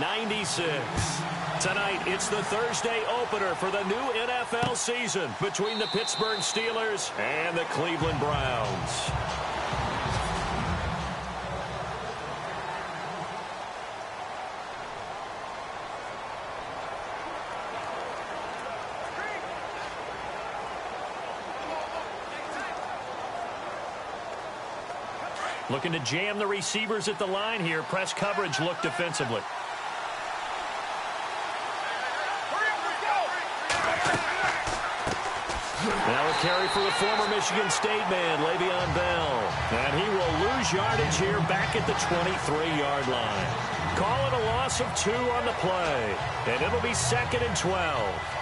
96. Tonight, it's the Thursday opener for the new NFL season between the Pittsburgh Steelers and the Cleveland Browns. Looking to jam the receivers at the line here. Press coverage look defensively. Now a carry for the former Michigan State man, Le'Veon Bell. And he will lose yardage here back at the 23-yard line. Call it a loss of 2 on the play. And it'll be 2nd and 12.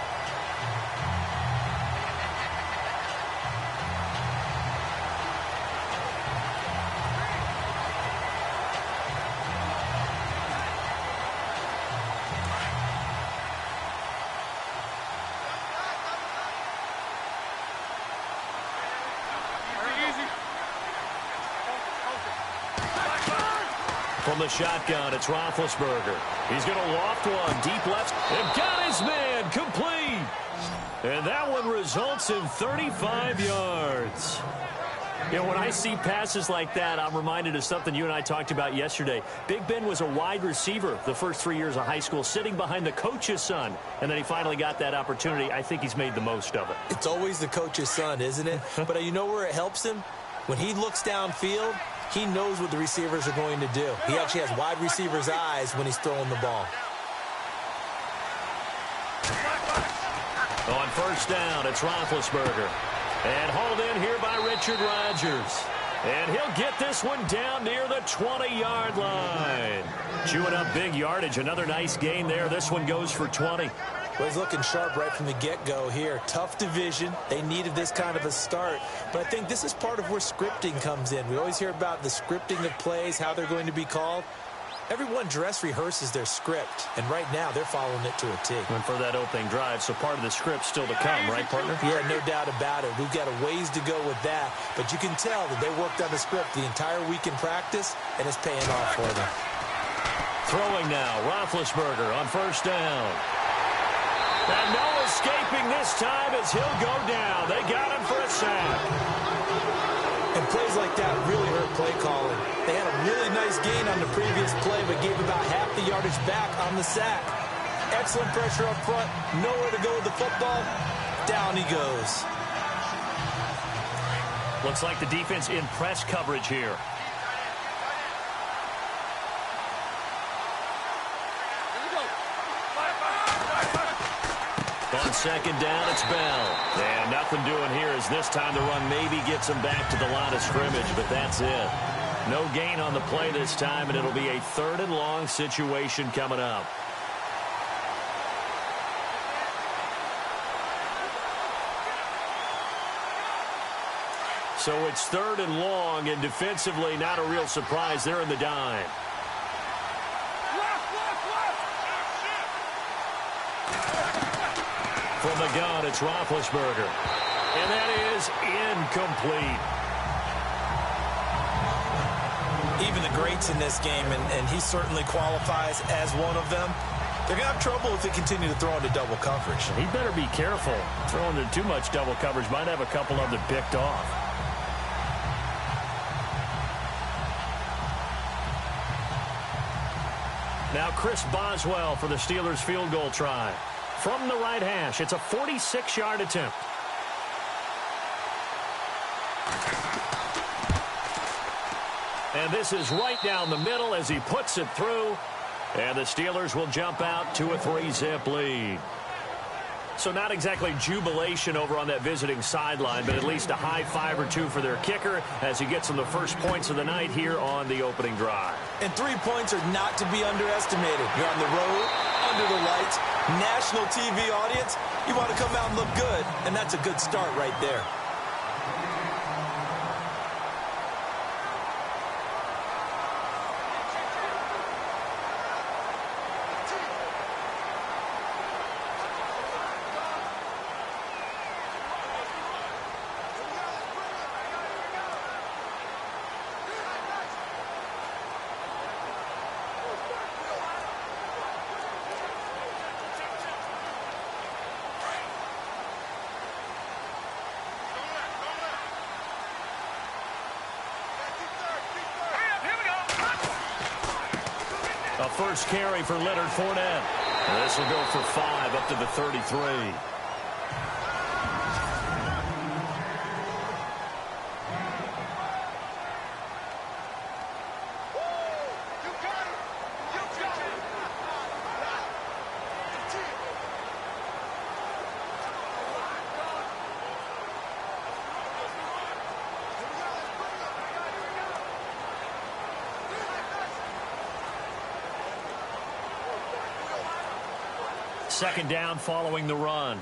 From the shotgun, it's Roethlisberger. He's going to loft one deep left and got his man complete. And that one results in 35 yards. You know, when I see passes like that, I'm reminded of something you and I talked about yesterday. Big Ben was a wide receiver the first 3 years of high school, sitting behind the coach's son. And then he finally got that opportunity. I think he's made the most of it. It's always the coach's son, isn't it? But you know where it helps him? When he looks downfield, he knows what the receivers are going to do. He actually has wide receivers' eyes when he's throwing the ball. On first down, it's Roethlisberger. And hauled in here by Richard Rodgers. And he'll get this one down near the 20-yard line. Chewing up big yardage. Another nice gain there. This one goes for 20. Well, he's looking sharp right from the get-go here. Tough division. They needed this kind of a start. But I think this is part of where scripting comes in. We always hear about the scripting of plays, how they're going to be called. Everyone dress rehearses their script, and right now they're following it to a T. And for that opening drive, so part of the script still to come, right, partner? Yeah, no doubt about it. We've got a ways to go with that, but you can tell that they worked on the script the entire week in practice, and it's paying off for them. Throwing now, Roethlisberger on first down. And no escaping this time as he'll go down. They got him for a sack. And plays like that really hurt play calling. They had a really nice gain on the previous play, but gave about half the yardage back on the sack. Excellent pressure up front. Nowhere to go with the football. Down he goes. Looks like the defense in press coverage here. On second down, it's Bell. And nothing doing here as this time the run maybe gets him back to the line of scrimmage, but that's it. No gain on the play this time, and it'll be a 3rd and long situation coming up. So it's 3rd and long, and defensively not a real surprise. They're in the dime. From the gun, it's Roethlisberger. And that is incomplete. Even the greats in this game, and he certainly qualifies as one of them, they're going to have trouble if they continue to throw into double coverage. He better be careful. Throwing into too much double coverage might have a couple of them picked off. Now Chris Boswell for the Steelers field goal try. From the right hash, it's a 46-yard attempt. And this is right down the middle as he puts it through. And the Steelers will jump out to a 3-zip lead. So not exactly jubilation over on that visiting sideline, but at least a high 5 or 2 for their kicker as he gets them the first points of the night here on the opening drive. And 3 points are not to be underestimated. You're on the road, under the lights, national TV audience. You want to come out and look good, and that's a good start right there. A first carry for Leonard Fournette. And this will go for 5 up to the 33. Second down following the run.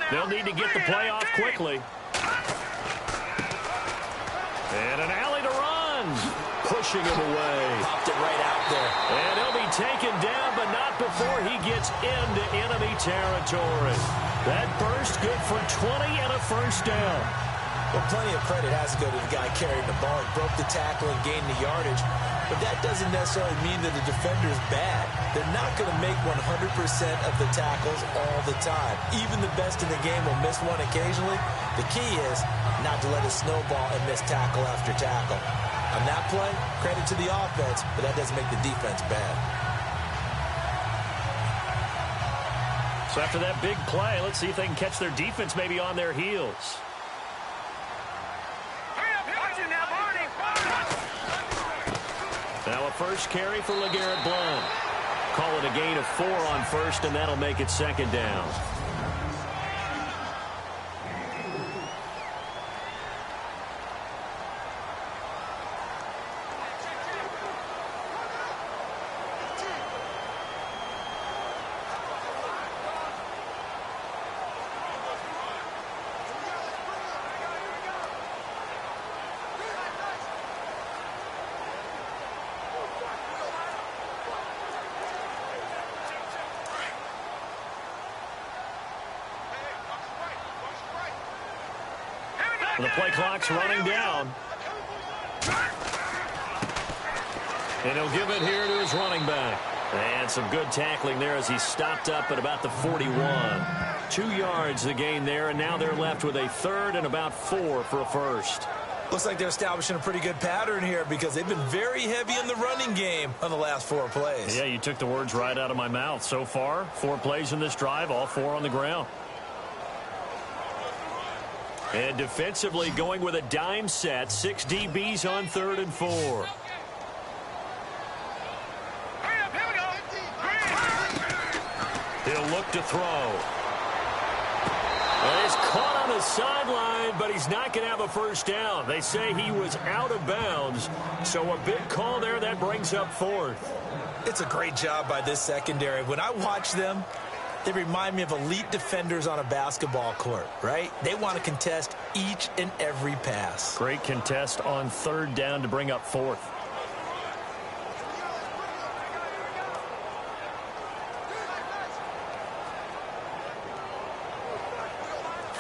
They'll need to get the play off quickly. And an alley to run. Pushing him away. Popped it right out there. And he'll be taken down, but not before he gets into enemy territory. That burst good for 20 and a first down. Well, plenty of credit has to go to the guy carrying the ball. He broke the tackle and gained the yardage. But that doesn't necessarily mean that the defender is bad. They're not going to make 100% of the tackles all the time. Even the best in the game will miss one occasionally. The key is not to let it snowball and miss tackle after tackle. On that play, credit to the offense, but that doesn't make the defense bad. So after that big play, let's see if they can catch their defense maybe on their heels. Now a first carry for LeGarrette Blount. Call it a gain of 4 on first, and that'll make it second down. The play clock's running down. And he'll give it here to his running back. And some good tackling there as he stopped up at about the 41. 2 yards the gain there, and now they're left with a third and about 4 for a first. Looks like they're establishing a pretty good pattern here because they've been very heavy in the running game on the last 4 plays. Yeah, you took the words right out of my mouth. So far, 4 plays in this drive, all 4 on the ground. And defensively going with a dime set. 6 DBs on 3rd and 4. He'll look to throw. Well, he's caught on the sideline, but he's not going to have a first down. They say he was out of bounds. So a big call there that brings up 4th. It's a great job by this secondary. When I watch them, they remind me of elite defenders on a basketball court, right? They want to contest each and every pass. Great contest on 3rd down to bring up 4th.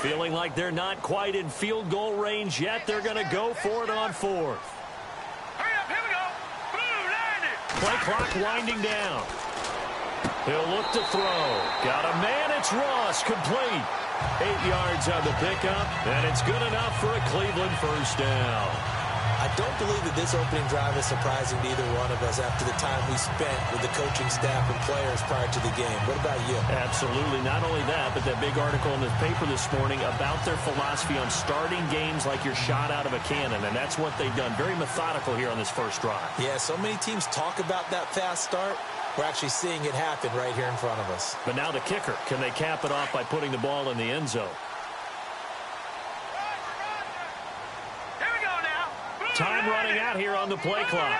Feeling like they're not quite in field goal range yet. They're going to go for it on 4th. Play clock winding down. He'll look to throw. Got a man. It's Ross. Complete. 8 yards on the pickup, and it's good enough for a Cleveland first down. I don't believe that this opening drive is surprising to either one of us after the time we spent with the coaching staff and players prior to the game. What about you? Absolutely. Not only that, but that big article in the paper this morning about their philosophy on starting games like you're shot out of a cannon, and that's what they've done. Very methodical here on this first drive. Yeah, so many teams talk about that fast start. We're actually seeing it happen right here in front of us. But now the kicker. Can they cap it off by putting the ball in the end zone? Here we go now. Time running out here on the play clock.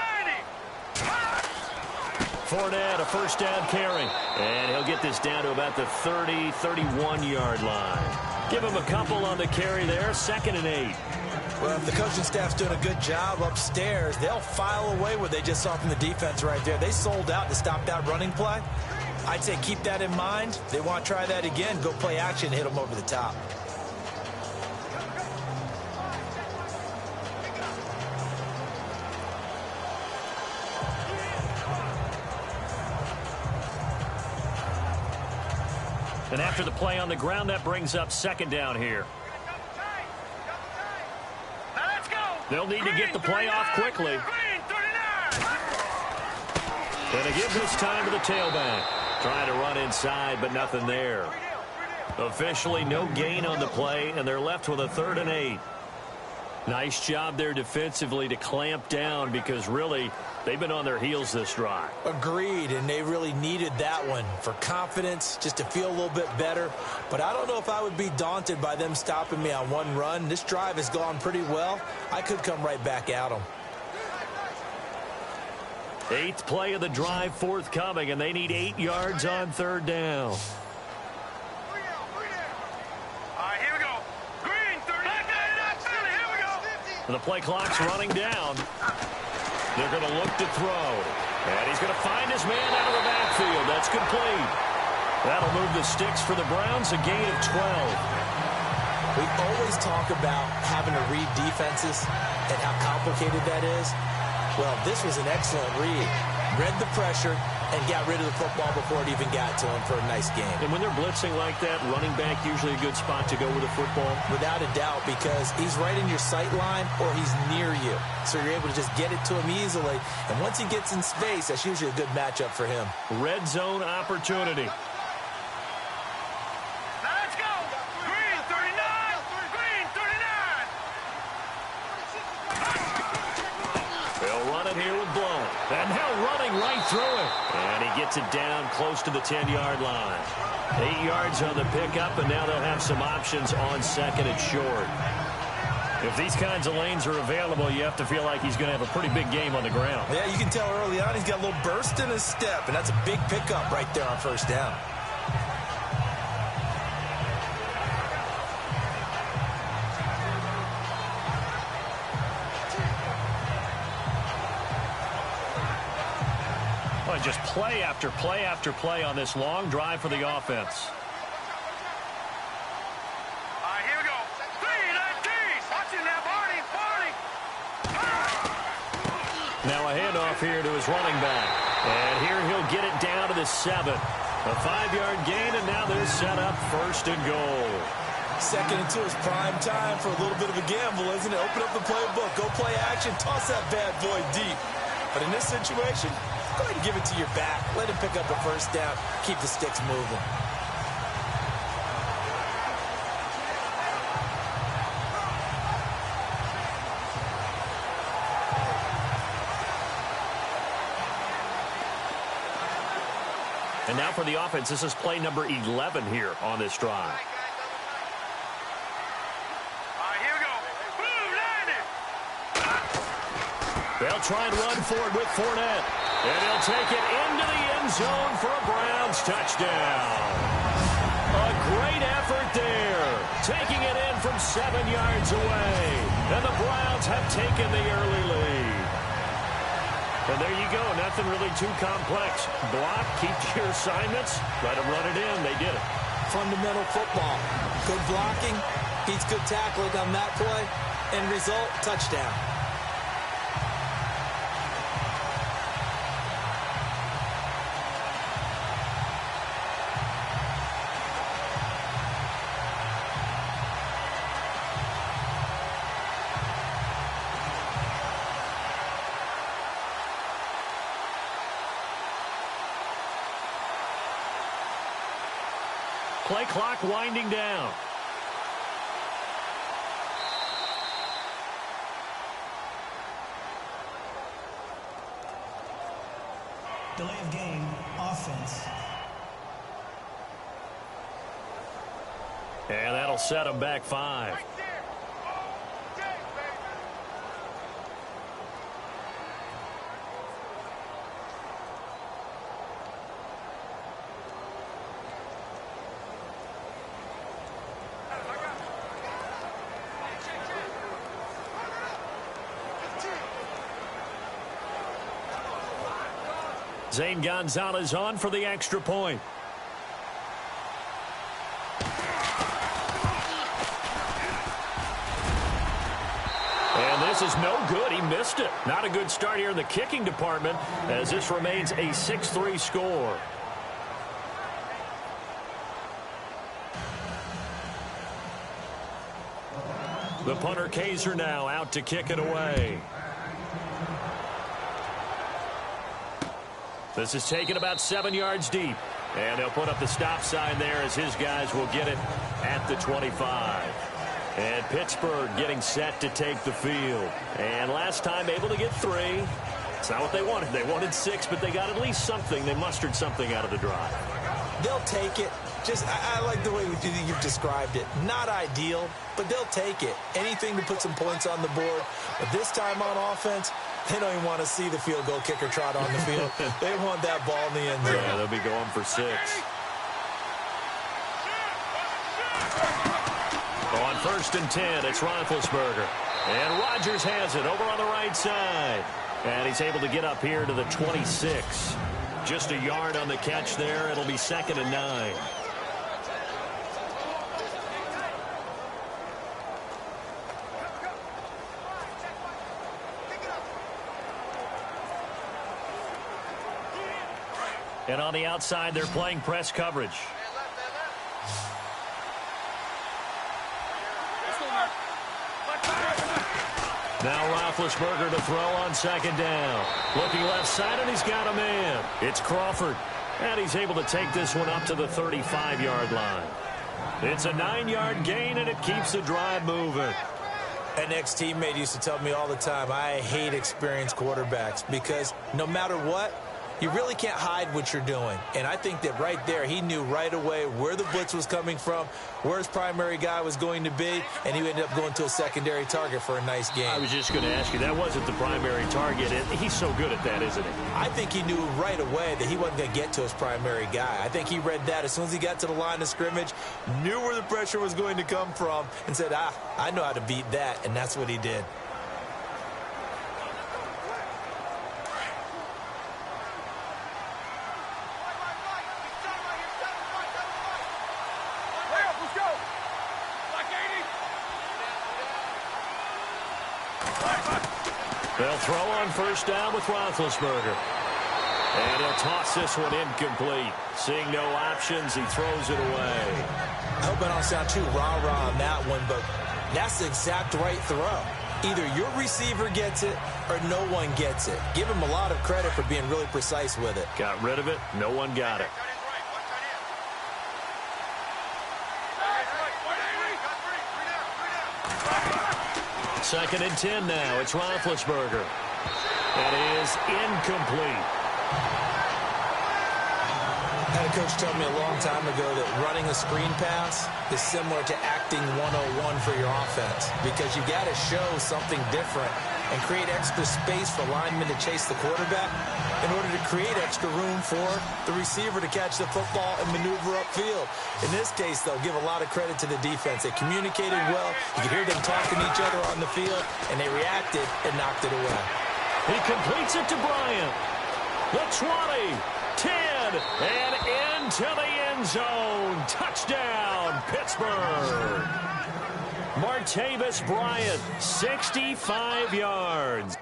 Fournette, a first down carry. And he'll get this down to about the 30, 31-yard line. Give him a couple on the carry there. 2nd and 8. Well, if the coaching staff's doing a good job upstairs, they'll file away what they just saw from the defense right there. They sold out to stop that running play. I'd say keep that in mind. They want to try that again. Go play action, hit them over the top. And after the play on the ground, that brings up 2nd down here. Now let's go. They'll need to get the play off quickly. And they give this time to the tailback. Trying to run inside, but nothing there. Officially no gain on the play, and they're left with a 3rd and 8. Nice job there defensively to clamp down because really they've been on their heels this drive. Agreed, and they really needed that one for confidence, just to feel a little bit better. But I don't know if I would be daunted by them stopping me on one run. This drive has gone pretty well. I could come right back at them. 8th play of the drive forthcoming, and they need 8 yards on 3rd down. All right, here we go. Green, 30. Here we go. And the play clock's running down. They're going to look to throw. And he's going to find his man out of the backfield. That's complete. That'll move the sticks for the Browns, a gain of 12. We always talk about having to read defenses and how complicated that is. Well, this was an excellent read. Read the pressure and got rid of the football before it even got to him for a nice game. And when they're blitzing like that, running back usually a good spot to go with the football? Without a doubt, because he's right in your sight line or he's near you. So you're able to just get it to him easily. And once he gets in space, that's usually a good matchup for him. Red zone opportunity. And now running right through it. And he gets it down close to the 10-yard line. 8 yards on the pickup, and now they'll have some options on 2nd and short. If these kinds of lanes are available, you have to feel like he's going to have a pretty big game on the ground. Yeah, you can tell early on he's got a little burst in his step, and that's a big pickup right there on 1st down. Just play after play after play on this long drive for the offense. All right, here we go. 3-19. Watch it now, Barney. Now a handoff here to his running back. And here he'll get it down to the 7. A 5-yard gain, and now they're set up 1st and goal. 2nd and 2 is prime time for a little bit of a gamble, isn't it? Open up the playbook. Go play action. Toss that bad boy deep. But in this situation, go ahead and give it to your back. Let him pick up a 1st down. Keep the sticks moving. And now for the offense, this is play number 11 here on this drive. They'll try and run forward with Fournette. And he'll take it into the end zone for a Browns touchdown. A great effort there. Taking it in from 7 yards away. And the Browns have taken the early lead. And there you go. Nothing really too complex. Block, keep to your assignments. Let them run it in. They did it. Fundamental football. Good blocking. Beats good tackling on that play. End result, touchdown. Play clock winding down. Delay of game, offense. And that'll set them back 5. Zane Gonzalez on for the extra point. And this is no good. He missed it. Not a good start here in the kicking department as this remains a 6-3 score. The punter Kaiser now out to kick it away. This is taken about 7 yards deep. And they'll put up the stop sign there as his guys will get it at the 25. And Pittsburgh getting set to take the field. And last time able to get 3. It's not what they wanted. They wanted 6, but they got at least something. They mustered something out of the drive. They'll take it. I like the way you've described it. Not ideal, but they'll take it. Anything to put some points on the board. But this time on offense, they don't even want to see the field goal kicker trot on the field. They want that ball in the end zone. Yeah, they'll be going for 6. On 1st and 10, it's Roethlisberger. And Rodgers has it over on the right side. And he's able to get up here to the 26. Just a yard on the catch there. It'll be 2nd and 9. And on the outside, they're playing press coverage. Now Roethlisberger to throw on 2nd down. Looking left side, and he's got a man. It's Crawford. And he's able to take this one up to the 35-yard line. It's a 9-yard gain, and it keeps the drive moving. An ex-teammate used to tell me all the time, I hate experienced quarterbacks because no matter what, you really can't hide what you're doing. And I think that right there, he knew right away where the blitz was coming from, where his primary guy was going to be, and he ended up going to a secondary target for a nice game. I was just going to ask you, that wasn't the primary target, and he's so good at that, isn't he? I think he knew right away that he wasn't going to get to his primary guy. I think he read that as soon as he got to the line of scrimmage, knew where the pressure was going to come from, and said, I know how to beat that, and that's what he did. They'll throw on 1st down with Roethlisberger. And he'll toss this one incomplete. Seeing no options, he throws it away. I hope I don't sound too rah-rah on that one, but that's the exact right throw. Either your receiver gets it or no one gets it. Give him a lot of credit for being really precise with it. Got rid of it. No one got it. Second and 10 now. It's Roethlisberger. That is incomplete. I had a coach tell me a long time ago that running a screen pass is similar to acting 101 for your offense because you got to show something different and create extra space for linemen to chase the quarterback in order to create extra room for the receiver to catch the football and maneuver upfield. In this case, they'll give a lot of credit to the defense. They communicated well. You could hear them talking to each other on the field, and they reacted and knocked it away. He completes it to Bryant. The 20, 10, and into the end zone. Touchdown, Pittsburgh. Martavis Bryant, 65 yards.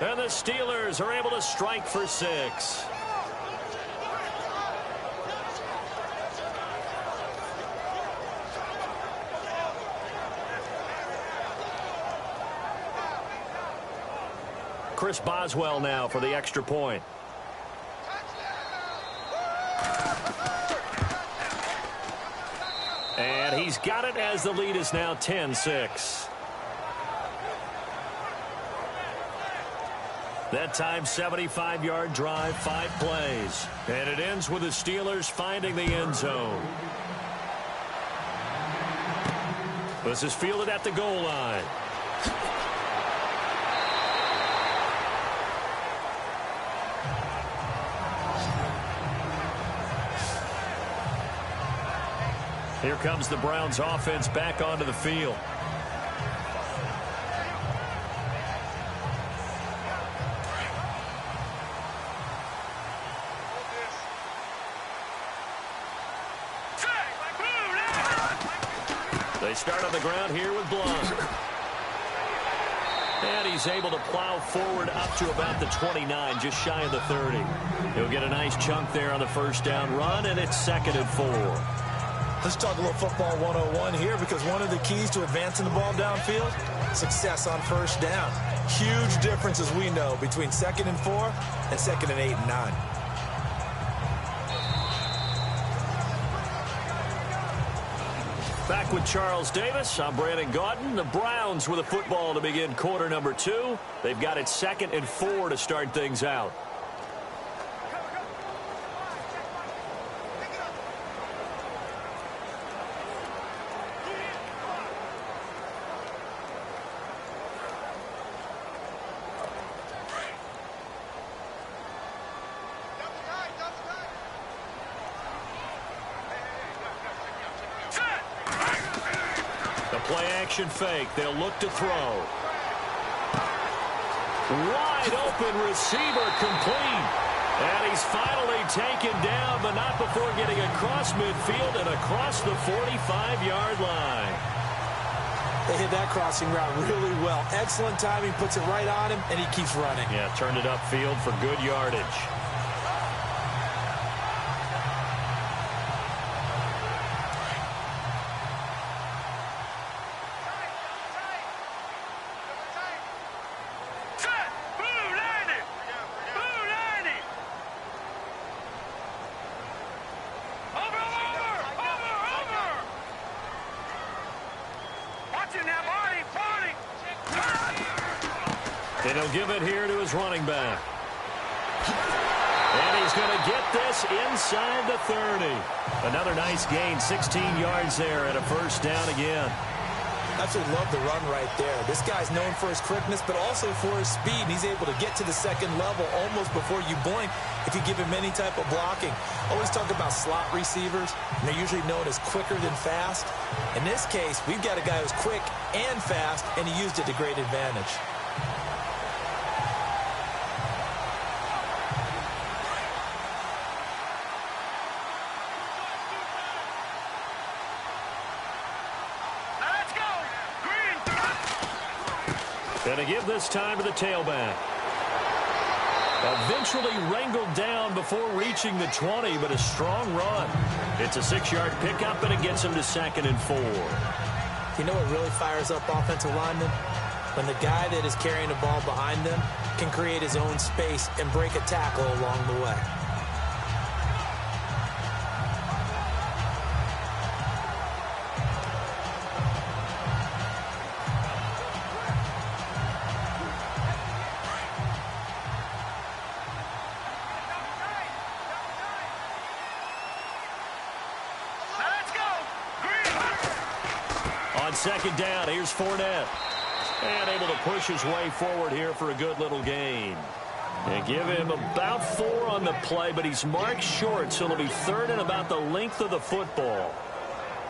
And the Steelers are able to strike for 6. Chris Boswell now for the extra point. And he's got it as the lead is now 10-6. That time, 75-yard drive, 5 plays. And it ends with the Steelers finding the end zone. This is fielded at the goal line. Here comes the Browns offense back onto the field. They They start on the ground here with Blunt. And he's able to plow forward up to about the 29, just shy of the 30. He'll get a nice chunk there on the first down run, and it's 2nd and 4. Let's talk a little football 101 here, because one of the keys to advancing the ball downfield, success on first down. Huge difference, as we know, between 2nd and 4 and 2nd and 8 and 9. Back with Charles Davis, I'm Brandon Gaudin. The Browns with a football to begin quarter number 2. They've got it 2nd and 4 to start things out. Play-action fake. They'll look to throw. Wide open receiver, complete. And he's finally taken down, but not before getting across midfield and across the 45-yard line. They hit that crossing route really well. Excellent timing, puts it right on him, and he keeps running. Yeah, turned it upfield for good yardage. And he'll give it here to his running back. And he's going to get this inside the 30. Another nice gain, 16 yards there and a first down again. Absolutely love the run right there. This guy's known for his quickness, but also for his speed. He's able to get to the second level almost before you blink if you give him any type of blocking. Always talk about slot receivers, and they're usually known as quicker than fast. In this case, we've got a guy who's quick and fast, and he used it to great advantage. And to give this time to the tailback. Eventually wrangled down before reaching the 20, but a strong run. It's a 6-yard pickup, and it gets him to 2nd and 4. You know what really fires up offensive linemen? When the guy that is carrying the ball behind them can create his own space and break a tackle along the way. Second down, here's Fournette. And able to push his way forward here for a good little gain. And give him about 4 on the play, but he's marked short, so it'll be 3rd and about the length of the football.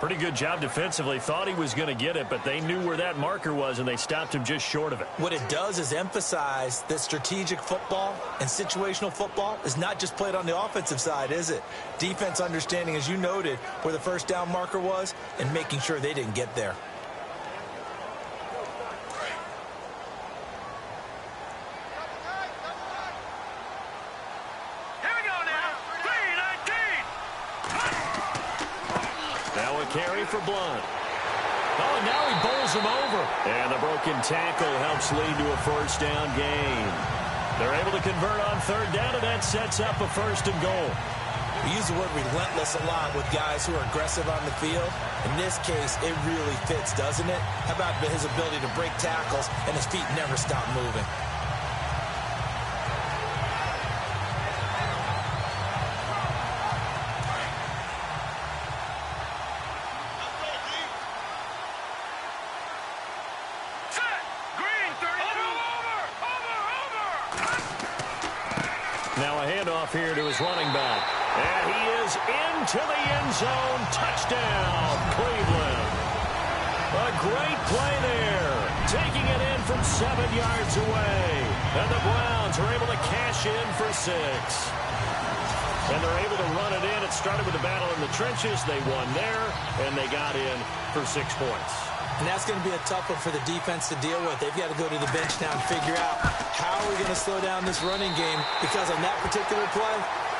Pretty good job defensively. Thought he was going to get it, but they knew where that marker was, and they stopped him just short of it. What it does is emphasize that strategic football and situational football is not just played on the offensive side, is it? Defense understanding, as you noted, where the first down marker was and making sure they didn't get there. Carry for Blunt. Oh, and now he bowls him over. And the broken tackle helps lead to a first down gain. They're able to convert on 3rd down, and that sets up a 1st and goal. We use the word relentless a lot with guys who are aggressive on the field. In this case, it really fits, doesn't it? How about his ability to break tackles and his feet never stop moving? Here to his running back. And he is into the end zone. Touchdown, Cleveland. A great play there. Taking it in from 7 yards away. And the Browns are able to cash in for 6. And they're able to run it in. It started with a battle in the trenches. They won there, and they got in for 6 points. And that's going to be a tough one for the defense to deal with. They've got to go to the bench now and figure out how are we going to slow down this running game, because on that particular play,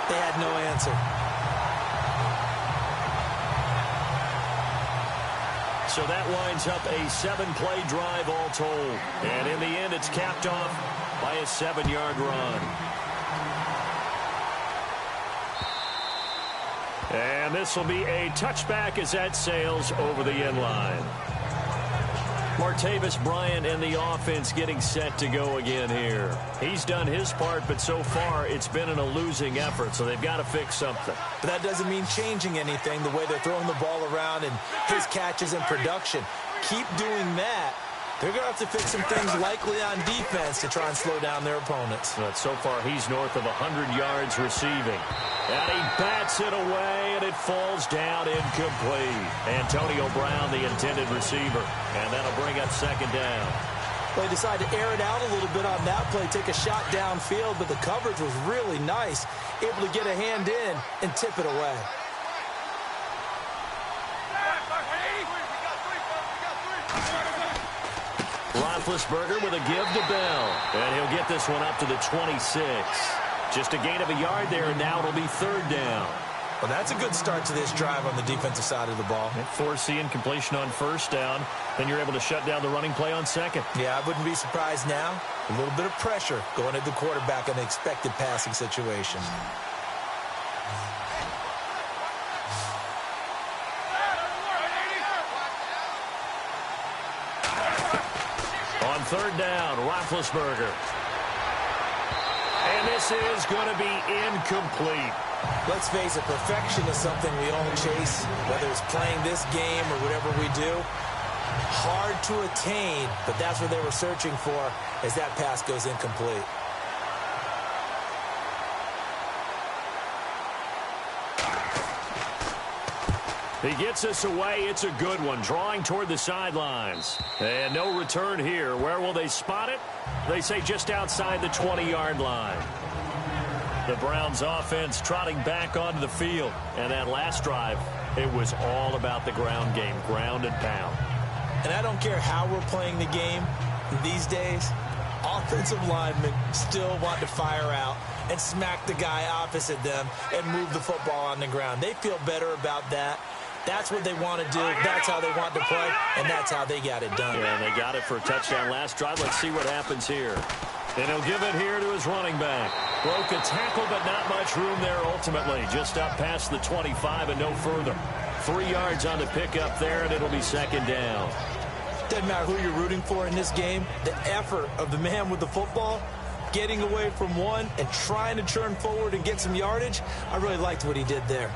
they had no answer. So that winds up a 7-play drive all told. And in the end, it's capped off by a 7-yard run. And this will be a touchback as that sails over the end line. Martavis Bryant and the offense getting set to go again here. He's done his part, but so far it's been in a losing effort, so they've got to fix something. But that doesn't mean changing anything, the way they're throwing the ball around and his catches and production. Keep doing that. They're going to have to fix some things likely on defense to try and slow down their opponents. But so far he's north of 100 yards receiving. And he bats it away, and it falls down incomplete. Antonio Brown, the intended receiver, and that'll bring up 2nd down. They decided to air it out a little bit on that play, take a shot downfield, but the coverage was really nice, able to get a hand in and tip it away. Roethlisberger with a give to Bell, and he'll get this one up to the 26. Just a gain of a yard there, and now it'll be 3rd down. Well, that's a good start to this drive on the defensive side of the ball. Forcing completion on 1st down. Then you're able to shut down the running play on 2nd. Yeah, I wouldn't be surprised now. A little bit of pressure going at the quarterback in an expected passing situation. On 3rd down, Roethlisberger. And this is going to be incomplete. Let's face it, perfection is something we all chase, whether it's playing this game or whatever we do. Hard to attain, but that's what they were searching for as that pass goes incomplete. He gets us away. It's a good one. Drawing toward the sidelines. And no return here. Where will they spot it? They say just outside the 20-yard line. The Browns offense trotting back onto the field. And that last drive, it was all about the ground game, ground and pound. And I don't care how we're playing the game these days, offensive linemen still want to fire out and smack the guy opposite them and move the football on the ground. They feel better about that. That's what they want to do. That's how they want to play, and that's how they got it done. Yeah, they got it for a touchdown last drive. Let's see what happens here. And he'll give it here to his running back. Broke a tackle, but not much room there ultimately. Just up past the 25 and no further. 3 yards on the pickup there, and it'll be 2nd down. Doesn't matter who you're rooting for in this game. The effort of the man with the football, getting away from one and trying to turn forward and get some yardage, I really liked what he did there.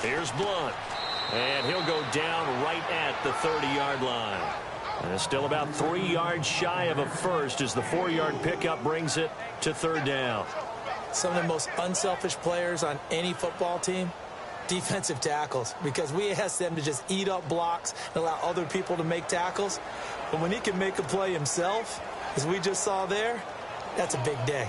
Here's Blunt. And he'll go down right at the 30-yard line. And it's still about 3 yards shy of a first as the 4-yard pickup brings it to 3rd down. Some of the most unselfish players on any football team, defensive tackles, because we ask them to just eat up blocks and allow other people to make tackles. But when he can make a play himself, as we just saw there, that's a big day.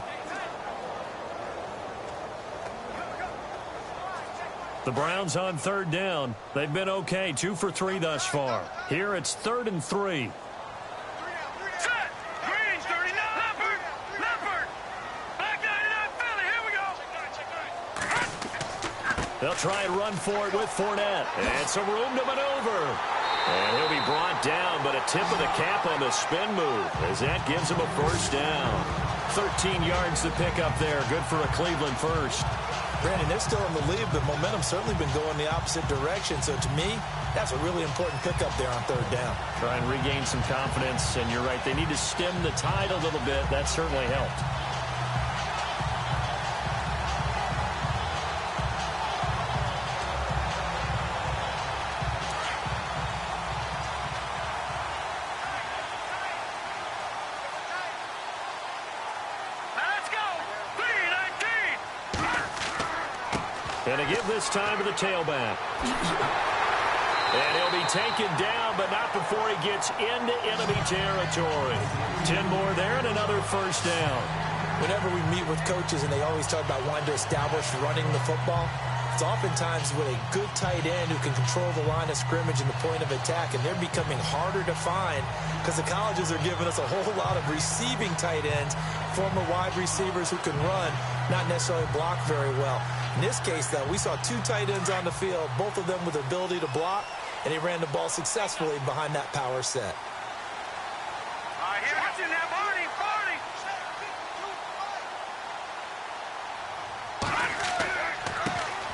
The Browns on 3rd down. They've been okay, 2 for 3 thus far. Here it's 3rd and 3. Set. Green, 39. Leopard. Leopard. Back 99, Philly. Here we go. They'll try and run for it with Fournette. And some room to maneuver. And he'll be brought down, but a tip of the cap on the spin move as that gives him a 1st down. 13 yards to pick up there. Good for a Cleveland first. Brandon, they're still in the lead, but momentum's certainly been going the opposite direction. So to me, that's a really important pickup there on 3rd down. Try and regain some confidence, and you're right. They need to stem the tide a little bit. That certainly helped. And to give this time to the tailback. And he'll be taken down, but not before he gets into enemy territory. 10 more there and another first down. Whenever we meet with coaches and they always talk about wanting to establish running the football, it's oftentimes with a good tight end who can control the line of scrimmage and the point of attack, and they're becoming harder to find because the colleges are giving us a whole lot of receiving tight ends, former wide receivers who can run, not necessarily block very well. In this case, though, we saw 2 tight ends on the field, both of them with the ability to block, and he ran the ball successfully behind that power set. Watching that Barney.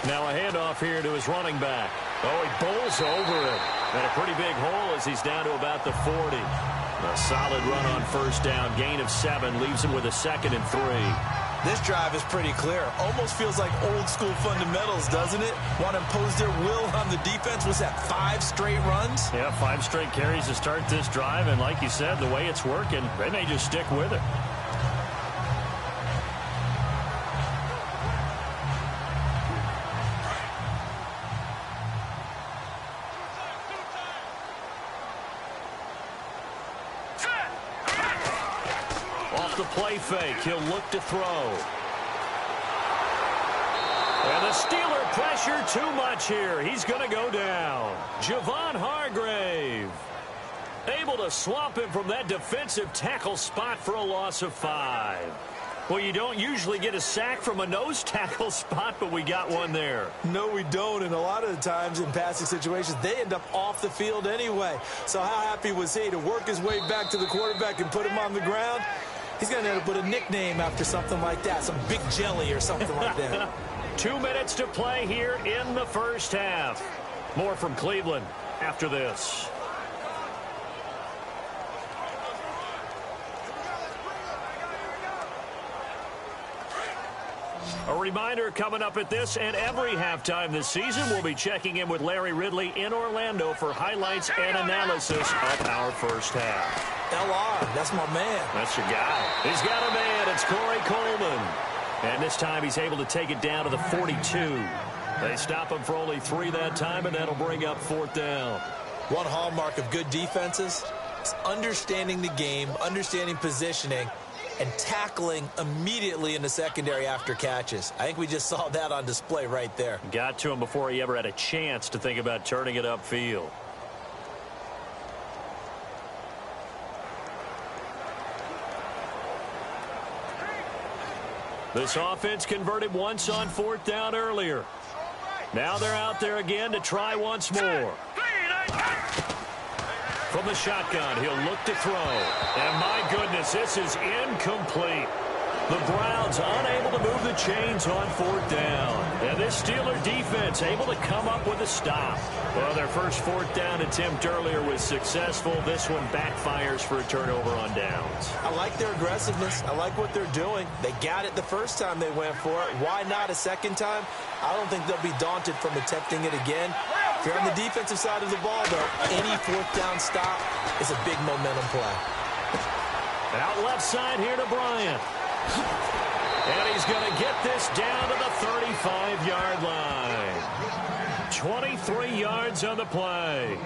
Now a handoff here to his running back. Oh, he bowls over it. And a pretty big hole as he's down to about the 40. A solid run on first down. Gain of 7 leaves him with a 2nd and 3. This drive is pretty clear. Almost feels like old school fundamentals, doesn't it? Want to impose their will on the defense. Was that 5 straight runs? Yeah, 5 straight carries to start this drive. And like you said, the way it's working, they may just stick with it. The play fake. He'll look to throw. And the Steeler pressure too much here. He's going to go down. Javon Hargrave able to swamp him from that defensive tackle spot for a loss of 5. Well, you don't usually get a sack from a nose tackle spot, but we got one there. No, we don't, and a lot of the times in passing situations, they end up off the field anyway. So how happy was he to work his way back to the quarterback and put him on the ground? He's going to end up with a nickname after something like that, some big jelly or something like that. 2 minutes to play here in the first half. More from Cleveland after this. A reminder coming up at this and every halftime this season, we'll be checking in with Larry Ridley in Orlando for highlights and analysis of our first half. LR, that's my man. That's your guy. He's got a man. It's Corey Coleman. And this time he's able to take it down to the 42. They stop him for only 3 that time, and that'll bring up 4th down. One hallmark of good defenses is understanding the game, understanding positioning, and tackling immediately in the secondary after catches. I think we just saw that on display right there. Got to him before he ever had a chance to think about turning it upfield. This offense converted once on 4th down earlier. Now they're out there again to try once more. From the shotgun, he'll look to throw. And my goodness, this is incomplete. The Browns unable to move the chains on 4th down. And this Steeler defense able to come up with a stop. Well, their first 4th down attempt earlier was successful. This one backfires for a turnover on downs. I like their aggressiveness. I like what they're doing. They got it the first time they went for it. Why not a second time? I don't think they'll be daunted from attempting it again. If you're on the defensive side of the ball, though, any 4th down stop is a big momentum play. Out left side here to Bryant. And he's going to get this down to the 35-yard line. 23 yards on the play.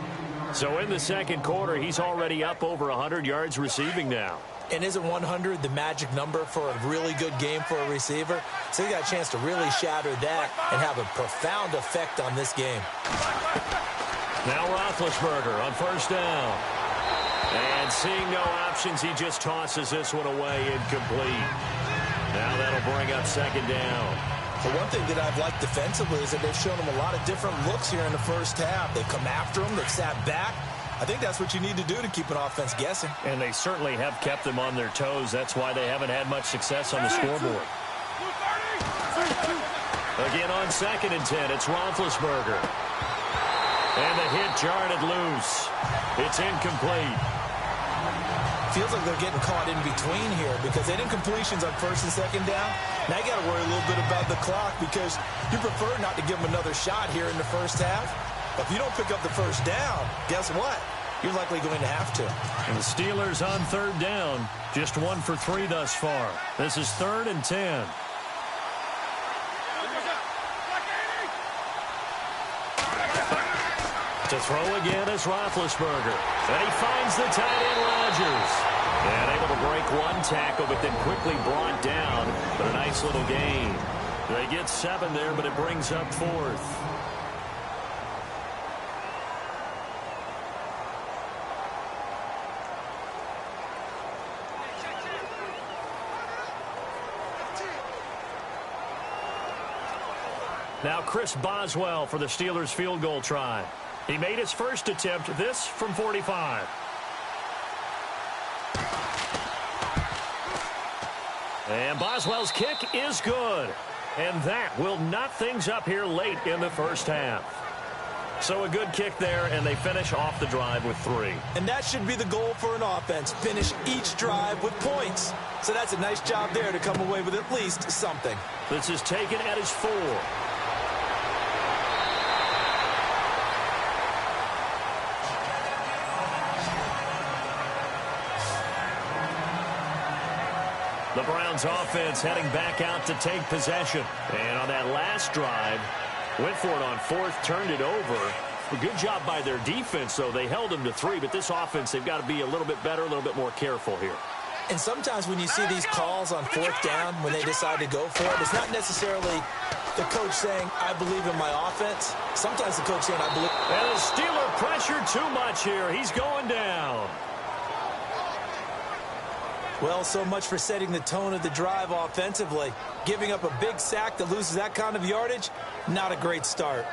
So in the second quarter, he's already up over 100 yards receiving now. And isn't 100 the magic number for a really good game for a receiver? So he got a chance to really shatter that and have a profound effect on this game. Now Roethlisberger on first down. And seeing no options, he just tosses this one away incomplete. Now that'll bring up 2nd down. The one thing that I've liked defensively is that they've shown him a lot of different looks here in the first half. They've come after him. They've sat back. I think that's what you need to do to keep an offense guessing. And they certainly have kept them on their toes. That's why they haven't had much success on the scoreboard. Again on 2nd and 10, it's Roethlisberger. And the hit jarred it loose. It's incomplete. Feels like they're getting caught in between here because they didn't completions on 1st and 2nd down. Now you got to worry a little bit about the clock because you prefer not to give them another shot here in the first half. But if you don't pick up the first down, guess what? You're likely going to have to. And the Steelers on 3rd down, just 1 for 3 thus far. This is 3rd and 10. To throw again is Roethlisberger. And he finds the tight end Rodgers. And able to break one tackle, but then quickly brought down. But a nice little gain. They get 7 there, but it brings up 4th. Now Chris Boswell for the Steelers field goal try. He made his first attempt, this from 45. And Boswell's kick is good. And that will knot things up here late in the first half. So a good kick there, and they finish off the drive with 3. And that should be the goal for an offense. Finish each drive with points. So that's a nice job there to come away with at least something. This is taken at his 4. The Browns offense heading back out to take possession. And on that last drive, went for it on 4th, turned it over. A good job by their defense, though. They held them to 3, but this offense, they've got to be a little bit better, a little bit more careful here. And sometimes when you see these calls on 4th down, when they decide to go for it, it's not necessarily the coach saying, I believe in my offense. Sometimes the coach saying, I believe. And the Steeler pressure too much here. He's going down. Well, so much for setting the tone of the drive offensively. Giving up a big sack that loses that kind of yardage, not a great start.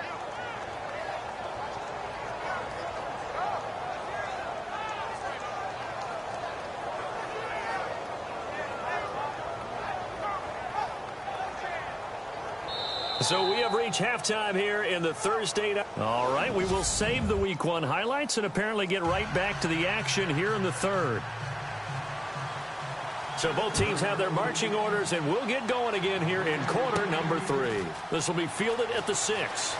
So we have reached halftime here in the Thursday night. All right, we will save the Week 1 highlights and apparently get right back to the action here in the 3rd. So both teams have their marching orders, and we'll get going again here in quarter number 3. This will be fielded at the 6.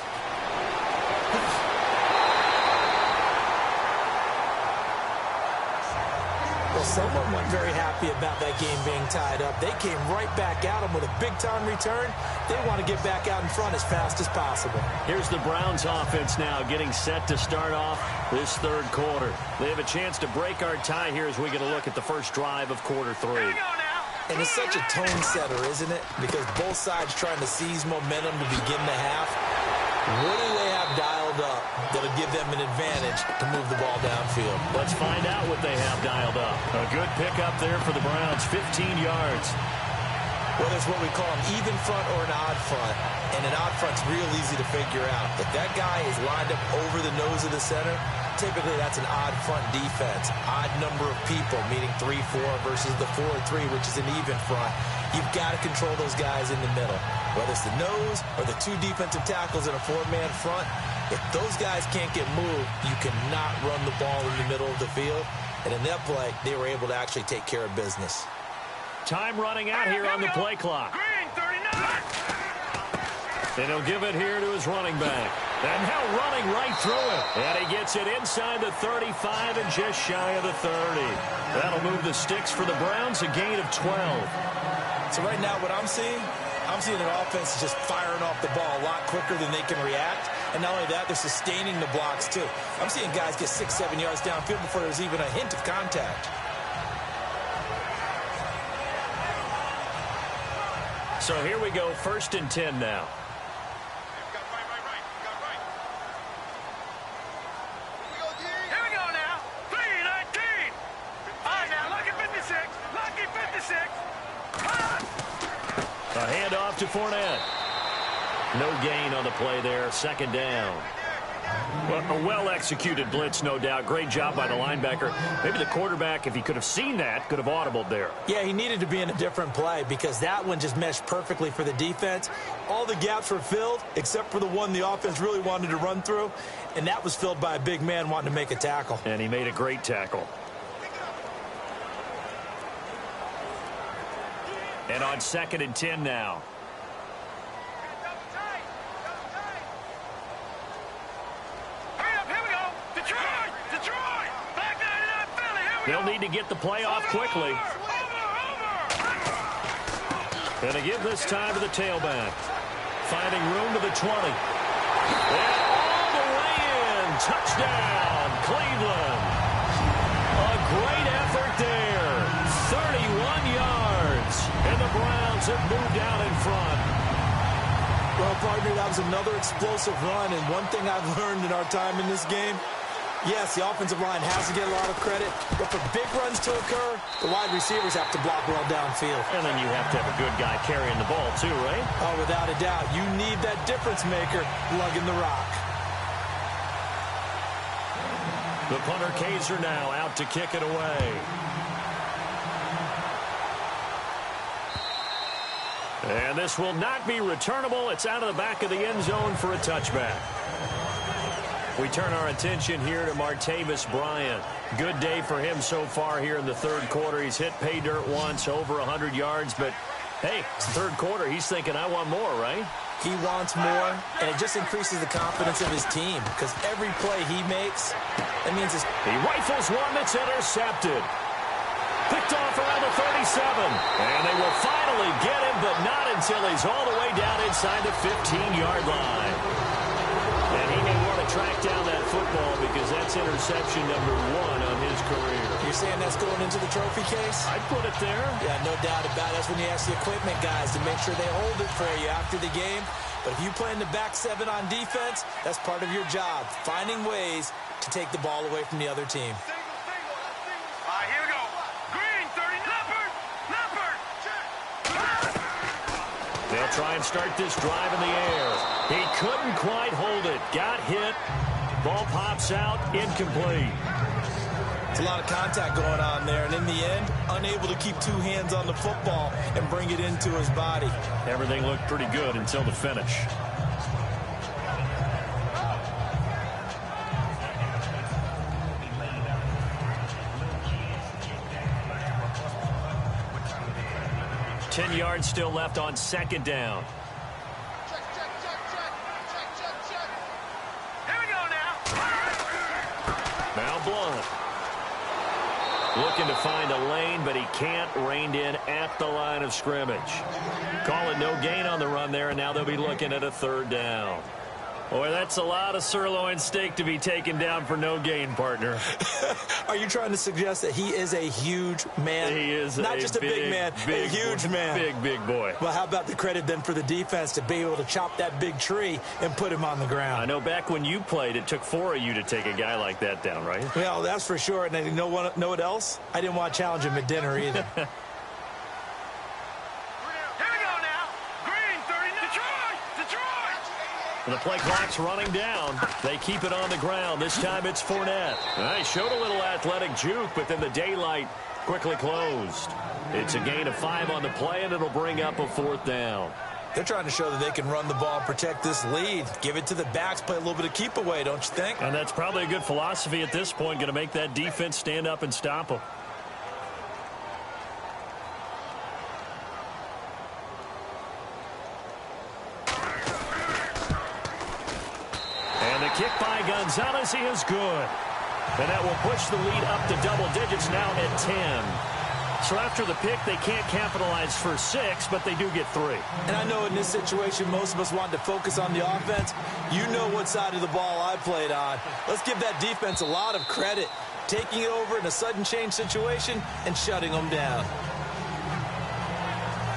Well, someone wasn't very happy about that game being tied up. They came right back at them with a big-time return. They want to get back out in front as fast as possible. Here's the Browns offense now getting set to start off this 3rd quarter. They have a chance to break our tie here as we get a look at the first drive of quarter 3. And it's such a tone setter, isn't it? Because both sides trying to seize momentum to begin the half. What do they have dialed up that'll give them an advantage to move the ball downfield? Let's find out what they have dialed up. A good pickup there for the Browns, 15 yards. Whether it's what we call an even front or an odd front, and an odd front's real easy to figure out. If that guy is lined up over the nose of the center, typically that's an odd front defense. Odd number of people, meaning 3-4 versus the 4-3, which is an even front. You've got to control those guys in the middle. Whether it's the nose or the 2 defensive tackles in a 4-man front, if those guys can't get moved, you cannot run the ball in the middle of the field. And in that play, they were able to actually take care of business. Time running out here on the play clock. And he'll give it here to his running back. And now running right through it. And he gets it inside the 35 and just shy of the 30. That'll move the sticks for the Browns, a gain of 12. So right now what I'm seeing an offense just firing off the ball a lot quicker than they can react. And not only that, they're sustaining the blocks too. I'm seeing guys get 6-7 yards downfield before there's even a hint of contact. So here we go, 1st and 10 now. Here we go now. 3-19. All right, now, lucky 56. Lucky 56. A handoff to Fournette. No gain on the play there, 2nd down. Well, a well-executed blitz, no doubt. Great job by the linebacker. Maybe the quarterback, if he could have seen that, could have audibled there. Yeah, he needed to be in a different play because that one just meshed perfectly for the defense. All the gaps were filled except for the one the offense really wanted to run through, and that was filled by a big man wanting to make a tackle. And he made a great tackle. And on 2nd and 10 now. They'll need to get the play off quickly. And to give this time to the tailback. Finding room to the 20. And all the way in. touchdown, Cleveland. A great effort there. 31 yards. And the Browns have moved out in front. Well, partner, that was another explosive run. And one thing I've learned in our time in this game, yes, the offensive line has to get a lot of credit, but for big runs to occur, the wide receivers have to block well downfield. And then you have to have a good guy carrying the ball too, right? Oh, without a doubt. You need that difference maker lugging the rock. The punter Kaiser now out to kick it away. And this will not be returnable. It's out of the back of the end zone for a touchback. We turn our attention here to Martavis Bryant. Good day for him so far here in the third quarter. He's hit pay dirt once, over 100 yards. But, hey, it's the third quarter. He's thinking, I want more, right? He wants more, and it just increases the confidence of his team because every play he makes, that means it's... He rifles one that's intercepted. Picked off around the 37. And they will finally get him, but not until he's all the way down inside the 15-yard line. And he may want to track down that football because that's interception number 1 on his career. You're saying that's going into the trophy case? I'd put it there. Yeah, no doubt about it. That's when you ask the equipment guys to make sure they hold it for you after the game. But if you play in the back 7 on defense, that's part of your job, finding ways to take the ball away from the other team. All right, here we go. Green, 30, Leopard. They'll try and start this drive in the air. He couldn't quite hold it. Got hit. Ball pops out. Incomplete. It's a lot of contact going on there, and in the end, unable to keep 2 hands on the football and bring it into his body. Everything looked pretty good until the finish. Ten yards still left on second down. Check. Here we go now. Now Blunt. Looking to find a lane, but he can't. Reined in at the line of scrimmage. Call it no gain on the run there, and now they'll be looking at a third down. Boy, that's a lot of sirloin steak to be taken down for no gain, partner. Are you trying to suggest that he is a huge man? He is not just a big man, a huge man. Big boy. Well, how about the credit then for the defense to be able to chop that big tree and put him on the ground? I know back when you played, it took 4 of you to take a guy like that down, right? Well, that's for sure. And you know what else? I didn't want to challenge him at dinner either. The play clock's running down. They keep it on the ground. This time it's Fournette. He showed a little athletic juke, but then the daylight quickly closed. It's a gain of 5 on the play, and it'll bring up a 4th down. They're trying to show that they can run the ball and protect this lead. Give it to the backs, play a little bit of keep away, don't you think? And that's probably a good philosophy at this point, going to make that defense stand up and stop them. Kick by Gonzalez, he is good. And that will push the lead up to double digits now at 10. So after the pick, they can't capitalize for 6, but they do get 3. And I know in this situation, most of us want to focus on the offense. You know what side of the ball I played on. Let's give that defense a lot of credit. Taking it over in a sudden change situation and shutting them down.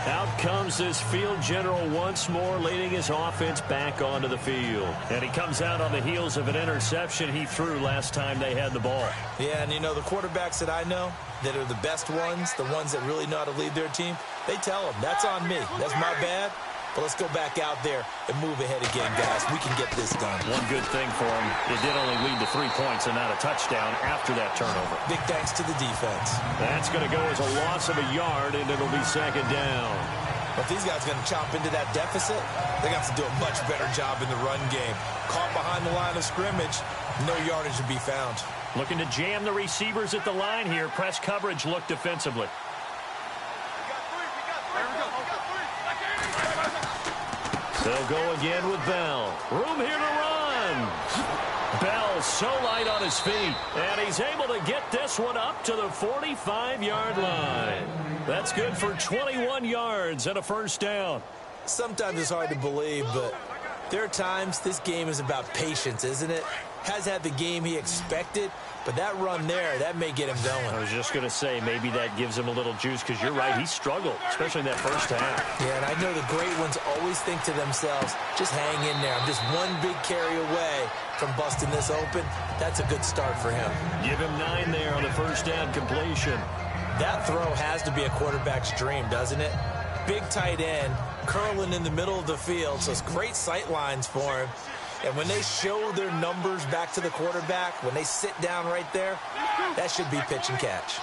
Out comes this field general once more, leading his offense back onto the field. And he comes out on the heels of an interception he threw last time they had the ball. Yeah, and you know, the quarterbacks that I know that are the best ones, the ones that really know how to lead their team, they tell them, that's on me. That's my bad. But let's go back out there and move ahead again, guys. We can get this done. One good thing for him, it did only lead to 3 points and not a touchdown after that turnover. Big thanks to the defense. That's going to go as a loss of a yard, and it'll be second down. But if these guys are going to chop into that deficit, they got to do a much better job in the run game. Caught behind the line of scrimmage, no yardage to be found. Looking to jam the receivers at the line here. Press coverage look defensively. They'll go again with Bell. Room here to run. Bell so light on his feet, and he's able to get this one up to the 45-yard line. That's good for 21 yards and a first down. Sometimes it's hard to believe, but there are times this game is about patience, isn't it? has had the game he expected, but that run there, that may get him going. I was just going to say, maybe that gives him a little juice, because you're right, he struggled, especially in that first half. Yeah, and I know the great ones always think to themselves, just hang in there. I'm just one big carry away from busting this open. That's a good start for him. Give him 9 there on the first down completion. That throw has to be a quarterback's dream, doesn't it? Big tight end, curling in the middle of the field, so it's great sight lines for him. And when they show their numbers back to the quarterback, when they sit down right there, that should be pitch and catch.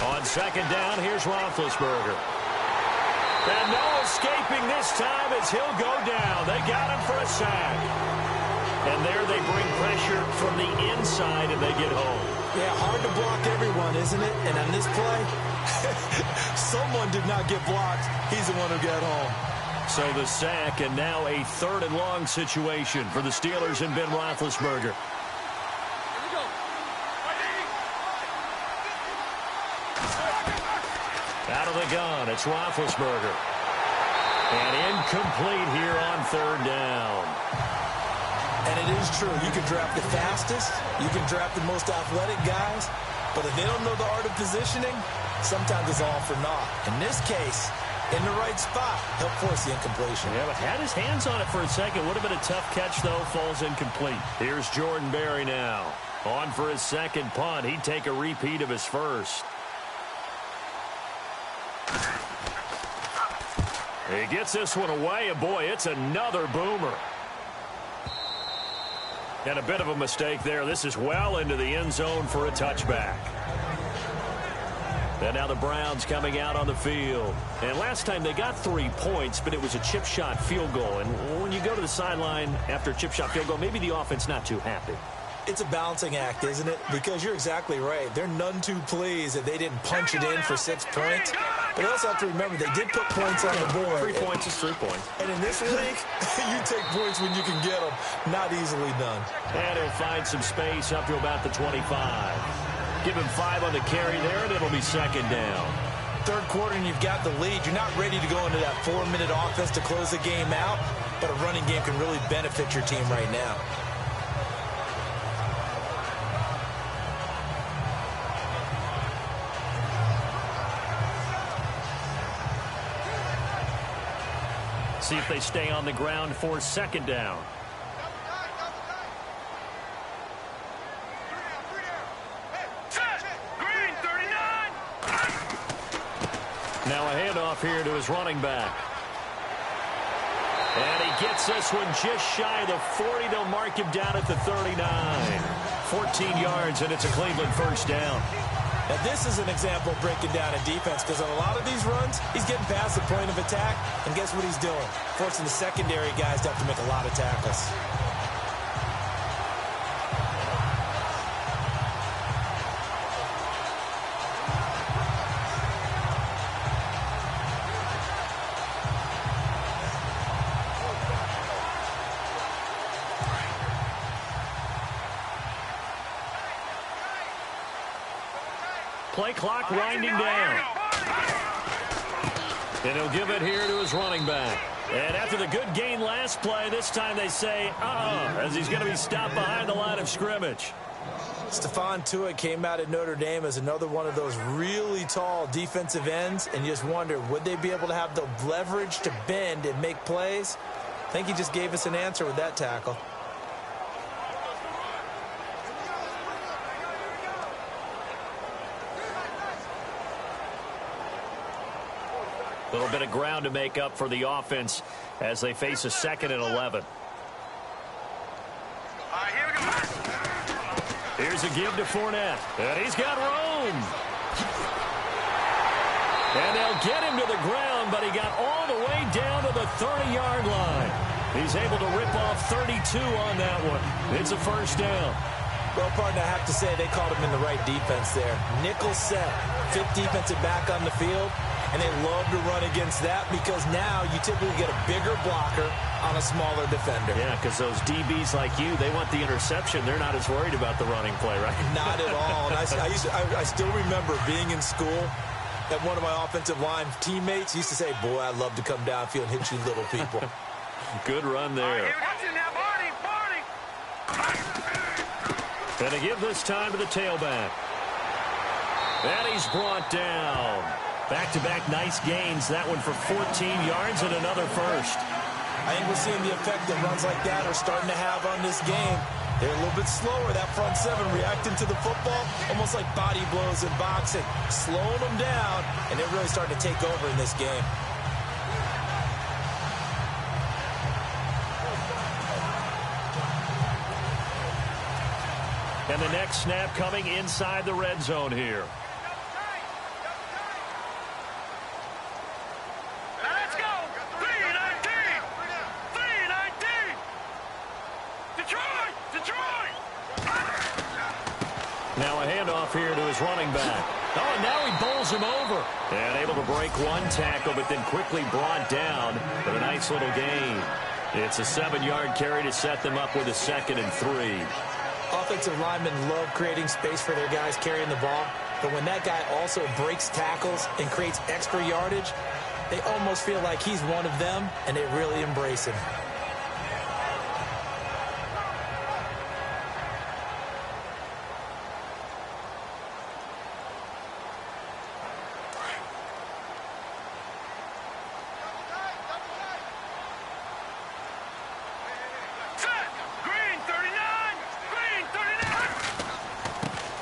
On second down, here's Roethlisberger. And no escaping this time as he'll go down. They got him for a sack. And there they bring pressure from the inside and they get home. Yeah, hard to block everyone, isn't it? And on this play, someone did not get blocked. He's the one who got home. So the sack, and now a 3rd and long situation for the Steelers and Ben Roethlisberger. Out of the gun, it's Roethlisberger. And incomplete here on 3rd down. And it is true. You can draft the fastest. You can draft the most athletic guys. But if they don't know the art of positioning, sometimes it's all for naught. In this case, in the right spot, he'll force the incompletion. Yeah, but had his hands on it for a second. Would have been a tough catch, though. Falls incomplete. Here's Jordan Berry now. On for his second punt. He'd take a repeat of his first. He gets this one away, and boy, it's another boomer. And a bit of a mistake there. This is well into the end zone for a touchback. And now the Browns coming out on the field. And last time they got 3 points, but it was a chip shot field goal. And when you go to the sideline after a chip shot field goal, maybe the offense not too happy. It's a balancing act, isn't it? Because you're exactly right. They're none too pleased that they didn't punch it in for 6 points. But you also have to remember they did put points on the board. 3 points is 3 points. And in this league, you take points when you can get them. Not easily done. And he'll find some space up to about the 25. Give him 5 on the carry there, and it'll be second down. 3rd quarter, and you've got the lead. You're not ready to go into that 4-minute offense to close the game out. But a running game can really benefit your team right now. See if they stay on the ground for second down. Now a handoff here to his running back. And he gets this one just shy of the 40. They'll mark him down at the 39. 14 yards, and it's a Cleveland first down. Now, this is an example of breaking down a defense, because on a lot of these runs, he's getting past the point of attack, and guess what he's doing? Forcing the secondary guys to have to make a lot of tackles. Play clock winding down. And he'll give it here to his running back. And after the good gain last play, this time they say, as he's going to be stopped behind the line of scrimmage. Stephon Tuitt came out at Notre Dame as another one of those really tall defensive ends, and you just wonder, would they be able to have the leverage to bend and make plays? I think he just gave us an answer with that tackle. A little bit of ground to make up for the offense as they face a 2nd and 11. Here's a give to Fournette. And he's got room. And they'll get him to the ground, but he got all the way down to the 30-yard line. He's able to rip off 32 on that one. It's a first down. Well, partner, I have to say they called him in the right defense there. Nickel set, 5th defensive back on the field. And they love to run against that because now you typically get a bigger blocker on a smaller defender. Yeah, because those DBs like you, they want the interception. They're not as worried about the running play, right? Not at all. And I still remember being in school, And one of my offensive line teammates used to say, boy, I'd love to come downfield and hit you little people. Good run there. And to give this time to the tailback. And he's brought down. Back-to-back nice gains. That one for 14 yards and another first. I think we're seeing the effect that runs like that are starting to have on this game. They're a little bit slower, that front seven, reacting to the football, almost like body blows in boxing, slowing them down, and they're really starting to take over in this game. And the next snap coming inside the red zone here. Let's go! 3-19! 3-19! Detroit! Detroit! Now a handoff here to his running back. Oh, and now he bowls him over. And able to break one tackle, but then quickly brought down with a nice little gain. It's a 7-yard carry to set them up with a 2nd and 3. Offensive linemen love creating space for their guys carrying the ball, but when that guy also breaks tackles and creates extra yardage, they almost feel like he's one of them, and they really embrace him.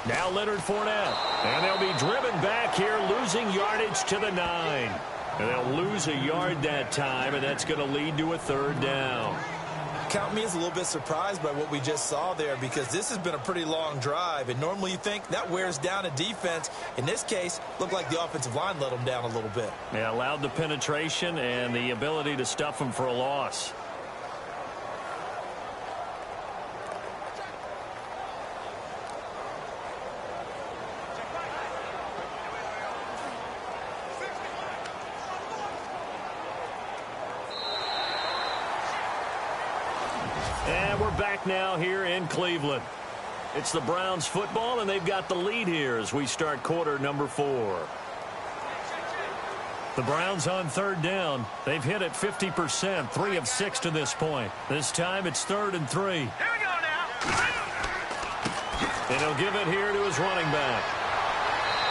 Now Leonard Fournette. And they'll be driven back here, losing yardage to the 9. And they'll lose a yard that time, and that's going to lead to a 3rd down. Count me as a little bit surprised by what we just saw there, because this has been a pretty long drive, and normally you think that wears down a defense. In this case, looked like the offensive line let them down a little bit. Yeah, allowed the penetration and the ability to stuff them for a loss. And we're back now here in Cleveland. It's the Browns football, and they've got the lead here as we start quarter number 4. The Browns on 3rd down. They've hit it 50%, 3 of 6 to this point. This time it's 3rd and 3. Here we go now. And he'll give it here to his running back.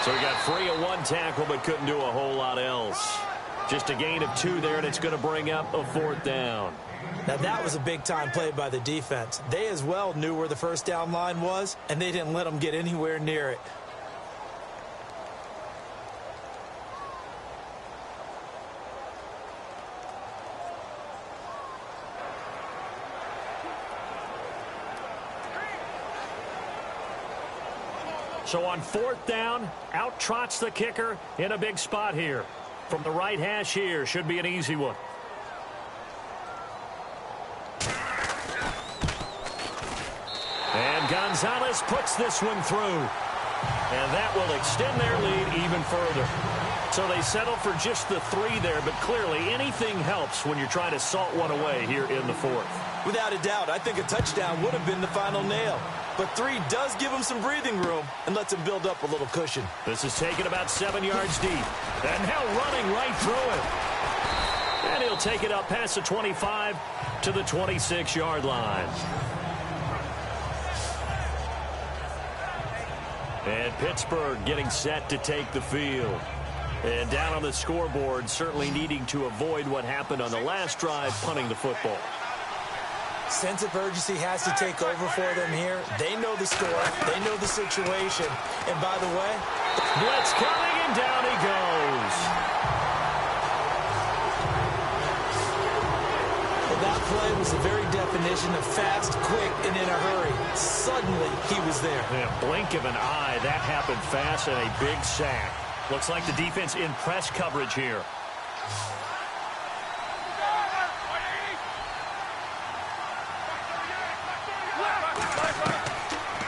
So he got free of 1 tackle but couldn't do a whole lot else. Just a gain of 2 there, and it's going to bring up a 4th down. Now, that was a big-time play by the defense. They as well knew where the first down line was, and they didn't let them get anywhere near it. So on 4th down, out trots the kicker in a big spot here. From the right hash here, should be an easy one. And Gonzalez puts this one through. And that will extend their lead even further. So they settle for just the 3 there, but clearly anything helps when you're trying to salt one away here in the 4th. Without a doubt, I think a touchdown would have been the final nail. But 3 does give them some breathing room and lets them build up a little cushion. This is taken about 7 yards deep. And now running right through it. And he'll take it up past the 25 to the 26-yard line. And Pittsburgh getting set to take the field. And down on the scoreboard, certainly needing to avoid what happened on the last drive, punting the football. Sense of urgency has to take over for them here. They know the score. They know the situation. And by the way, blitz coming, and down he goes. Well, that play was the very definition of fast, quick, and in a hurry. Suddenly, he was there. In a blink of an eye, that happened fast, and a big sack. Looks like the defense in press coverage here.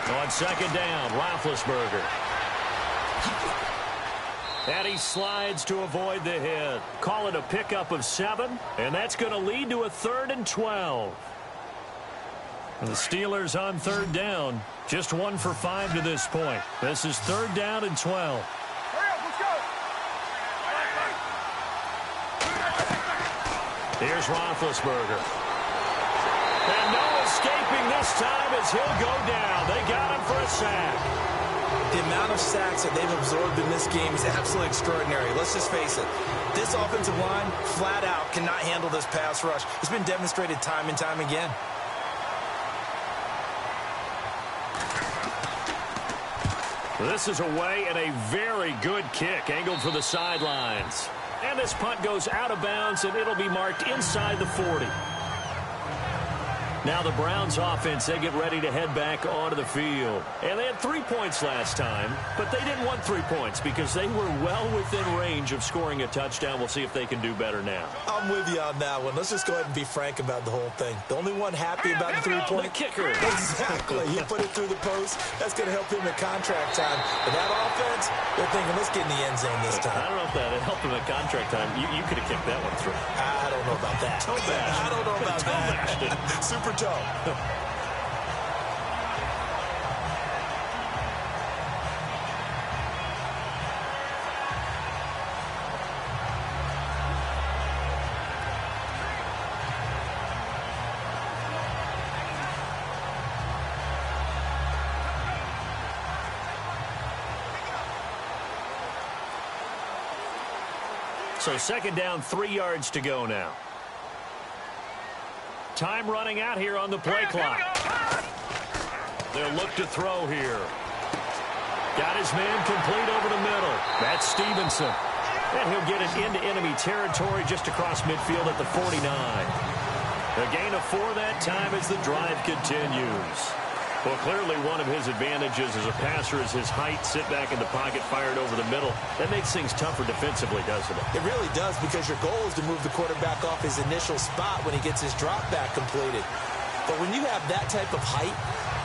On 2nd down, Roethlisberger. And he slides to avoid the hit. Call it a pickup of 7, and that's going to lead to a 3rd and 12. And the Steelers on 3rd down, just 1 for 5 to this point. This is 3rd down and 12. Hurry up, let's go. Here's Roethlisberger. And no escaping this time as he'll go down. They got him for a sack. The amount of sacks that they've absorbed in this game is absolutely extraordinary. Let's just face it. This offensive line, flat out, cannot handle this pass rush. It's been demonstrated time and time again. This is away and a very good kick angled for the sidelines. And this punt goes out of bounds, and it'll be marked inside the 40. Now the Browns offense, they get ready to head back onto the field. And they had 3 points last time, but they didn't want 3 points because they were well within range of scoring a touchdown. We'll see if they can do better now. I'm with you on that one. Let's just go ahead and be frank about the whole thing. The only one happy about the 3-point kicker. Exactly. He put it through the post. That's going to help him at contract time. But that offense, they're thinking, let's get in the end zone this time. I don't know if that helped him at contract time. You could have kicked that one through. I don't know about that. Toe bash. I don't know about that. Super toe. So second down, 3 yards to go now. Time running out here on the play clock. They'll look to throw here. Got his man complete over the middle. That's Stevenson. And he'll get it into enemy territory just across midfield at the 49. A gain of 4 that time as the drive continues. Well, clearly one of his advantages as a passer is his height. Sit back in the pocket, fired over the middle. That makes things tougher defensively, doesn't it? It really does, because your goal is to move the quarterback off his initial spot when he gets his drop back completed. But when you have that type of height,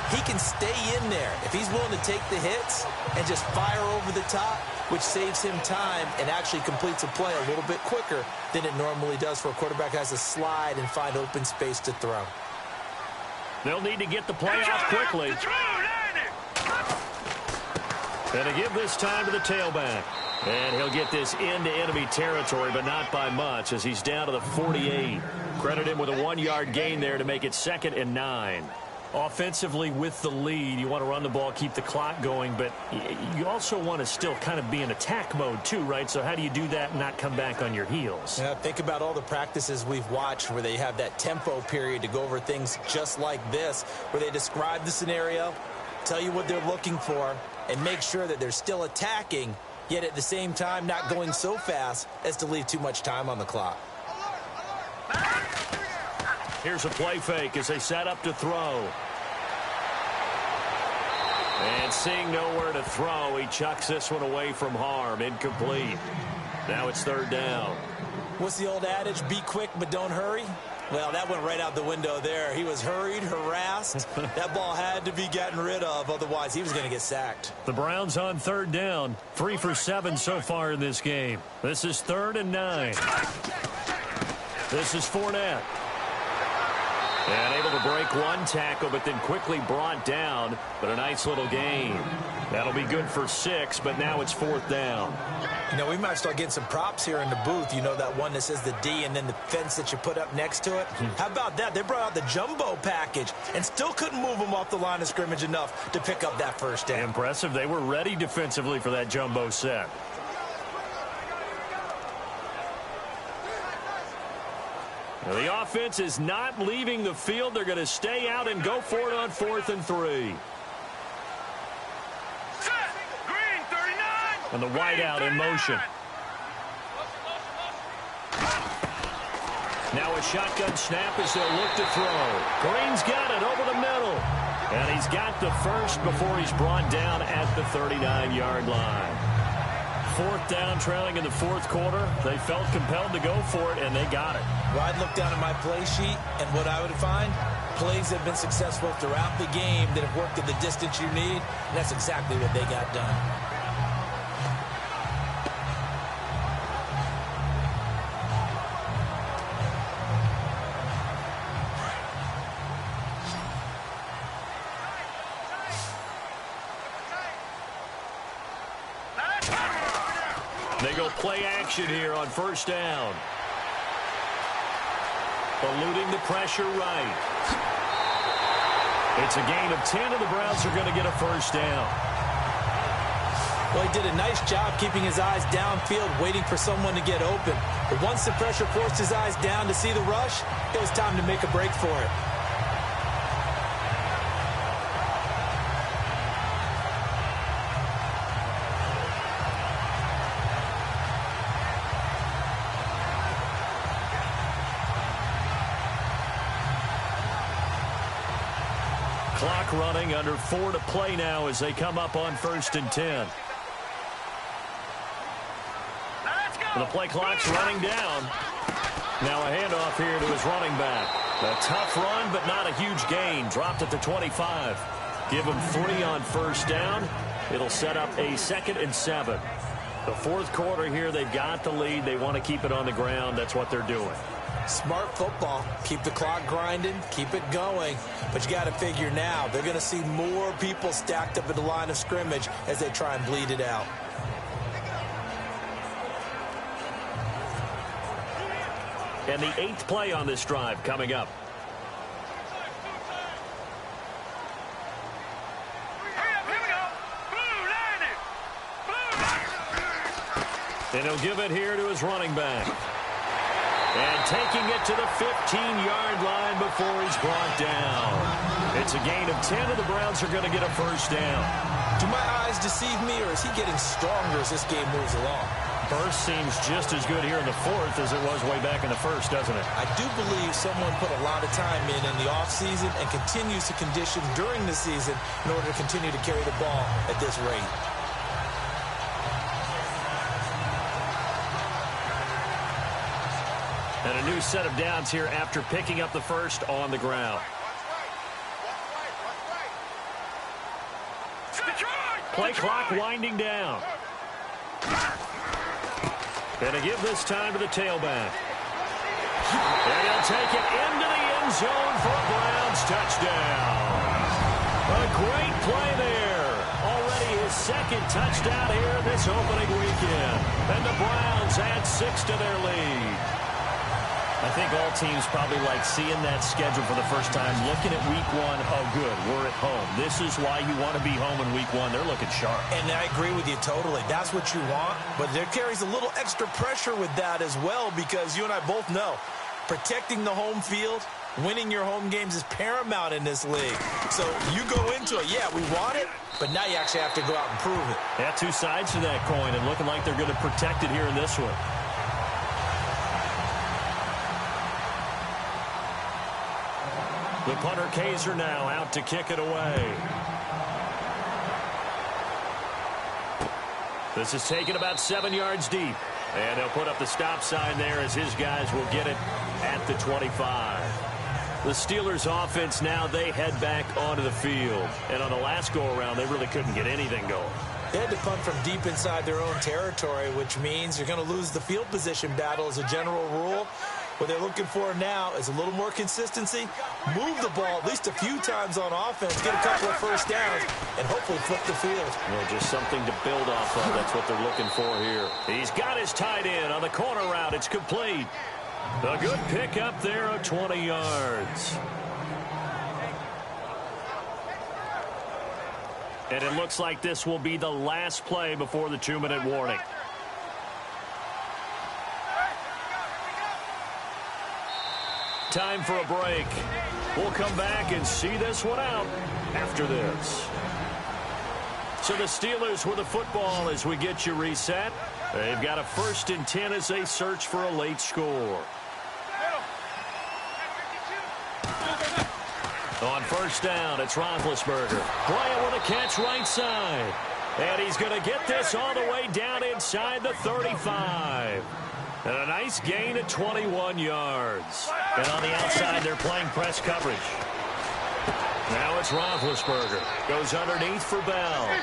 he can stay in there if he's willing to take the hits and just fire over the top, which saves him time and actually completes a play a little bit quicker than it normally does for a quarterback who has to slide and find open space to throw. They'll need to get the play off quickly. And to give this time to the tailback. And he'll get this into enemy territory, but not by much, as he's down to the 48. Credit him with a 1-yard gain there to make it 2nd and 9. Offensively with the lead, you want to run the ball, keep the clock going, but you also want to still kind of be in attack mode too, right? So how do you do that and not come back on your heels? Yeah, think about all the practices we've watched where they have that tempo period to go over things just like this, where they describe the scenario, tell you what they're looking for, and make sure that they're still attacking, yet at the same time not going so fast as to leave too much time on the clock. Here's a play fake as they set up to throw. And seeing nowhere to throw, he chucks this one away from harm. Incomplete. Now it's 3rd down. What's the old adage? Be quick, but don't hurry. Well, that went right out the window there. He was hurried, harassed. That ball had to be gotten rid of. Otherwise, he was going to get sacked. The Browns on 3rd down. 3 for 7 so far in this game. This is 3rd and 9. This is Fournette. And able to break one tackle, but then quickly brought down. But a nice little gain. That'll be good for 6, but now it's 4th down. You know, we might start getting some props here in the booth. You know, that one that says the D and then the fence that you put up next to it. How about that? They brought out the jumbo package and still couldn't move them off the line of scrimmage enough to pick up that 1st down. Impressive. They were ready defensively for that jumbo set. Now, the offense is not leaving the field. They're going to stay out and go for it on 4th and 3. Green 39. And the wideout in motion. Now a shotgun snap as they'll look to throw. Green's got it over the middle. And he's got the first before he's brought down at the 39-yard line. 4th down, trailing in the 4th quarter. They felt compelled to go for it, and they got it. Well, I'd look down at my play sheet, and what I would find, plays have been successful throughout the game that have worked at the distance you need, and that's exactly what they got done. They go play action here on 1st down. eluding the pressure right. It's a gain of 10, and the Browns are going to get a first down. Well, he did a nice job keeping his eyes downfield, waiting for someone to get open. But once the pressure forced his eyes down to see the rush, it was time to make a break for it. Clock running, under 4 to play now as they come up on 1st and 10. The play clock's running down. Now a handoff here to his running back. A tough run, but not a huge gain. Dropped at the 25. Give him 3 on 1st down. It'll set up a 2nd and 7. The 4th quarter here, they've got the lead. They want to keep it on the ground. That's what they're doing. Smart football. Keep the clock grinding. Keep it going. But you got to figure now, they're going to see more people stacked up at the line of scrimmage as they try and bleed it out. And the 8th play on this drive coming up. And he'll give it here to his running back. And taking it to the 15-yard line before he's brought down. It's a gain of 10, and the Browns are going to get a first down. Do my eyes deceive me, or is he getting stronger as this game moves along? Burst seems just as good here in the 4th as it was way back in the 1st, doesn't it? I do believe someone put a lot of time in the offseason and continues to condition during the season in order to continue to carry the ball at this rate. And a new set of downs here after picking up the 1st on the ground. Play clock winding down. And to give this time to the tailback. And he'll take it into the end zone for a Browns touchdown. A great play there. Already his 2nd touchdown here this opening weekend. And the Browns add 6 to their lead. I think all teams probably like seeing that schedule for the first time, looking at week 1. Oh, good, we're at home. This is why you want to be home in week 1. They're looking sharp. And I agree with you totally. That's what you want. But there carries a little extra pressure with that as well, because you and I both know protecting the home field, winning your home games is paramount in this league. So you go into it, yeah, we want it, but now you actually have to go out and prove it. Yeah, 2 sides to that coin, and looking like they're going to protect it here in this one. The punter Kaiser now out to kick it away. This is taken about 7 yards deep. And they'll put up the stop sign there as his guys will get it at the 25. The Steelers offense now, they head back onto the field. And on the last go-around, they really couldn't get anything going. They had to punt from deep inside their own territory, which means you're going to lose the field position battle as a general rule. What they're looking for now is a little more consistency, move the ball at least a few times on offense, get a couple of first downs, and hopefully flip the field. Well, just something to build off of. That's what they're looking for here. He's got his tight end on the corner route. It's complete. A good pickup there of 20 yards. And it looks like this will be the last play before the 2-minute warning. Time for a break. We'll come back and see this one out after this. So the Steelers with the football as we get you reset. They've got a 1st and 10 as they search for a late score. On 1st down, it's Roethlisberger. Bryant with a catch right side. And he's going to get this all the way down inside the 35. And a nice gain of 21 yards. And on the outside, they're playing press coverage. Now it's Roethlisberger. Goes underneath for Bell.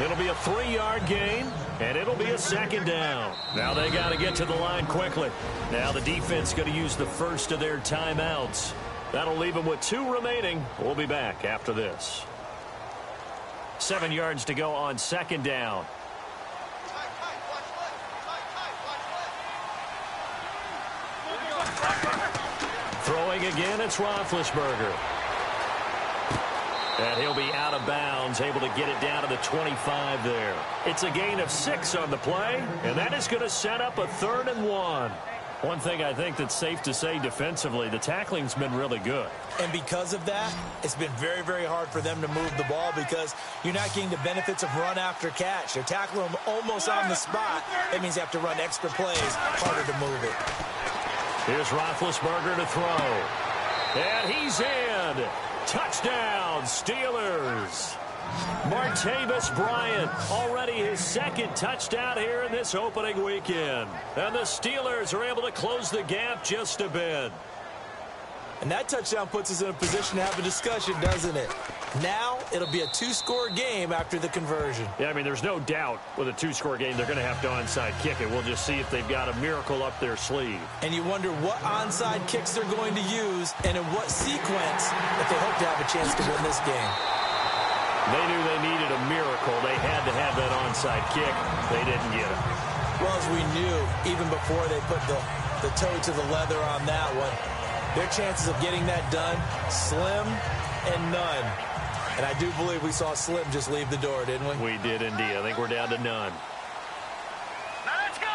It'll be a 3-yard gain, and it'll be a 2nd down. Now they got to get to the line quickly. Now the defense going to use the first of their timeouts. That'll leave them with 2 remaining. We'll be back after this. 7 yards to go on 2nd down. Throwing again, it's Roethlisberger. And he'll be out of bounds, able to get it down to the 25 there. It's a gain of 6 on the play, and that is going to set up a 3rd and 1. One thing I think that's safe to say defensively, the tackling's been really good. And because of that, it's been very, very hard for them to move the ball because you're not getting the benefits of run after catch. They're tackling them almost on the spot. That means you have to run extra plays, harder to move it. Here's Roethlisberger to throw. And he's in. Touchdown, Steelers. Martavis Bryant, already his 2nd touchdown here in this opening weekend. And the Steelers are able to close the gap just a bit. And that touchdown puts us in a position to have a discussion, doesn't it? Now it'll be a 2-score game after the conversion. Yeah, I mean, there's no doubt with a 2-score game they're going to have to onside kick it. We'll just see if they've got a miracle up their sleeve. And you wonder what onside kicks they're going to use and in what sequence if they hope to have a chance to win this game. They knew they needed a miracle. They had to have that onside kick. They didn't get it. Well, as we knew, even before they put the toe to the leather on that one, their chances of getting that done, slim and none. And I do believe we saw Slim just leave the door, didn't we? We did indeed. I think we're down to none. Now let's go.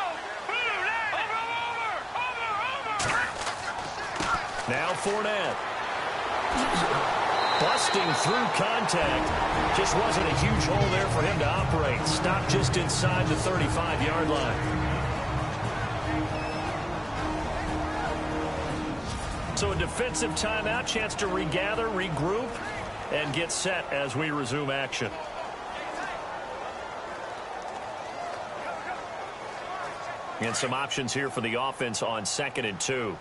Over. Now Fournette. Busting through contact. Just wasn't a huge hole there for him to operate. Stopped just inside the 35-yard line. So a defensive timeout, chance to regather, regroup, and get set as we resume action. And some options here for the offense on 2nd and 2.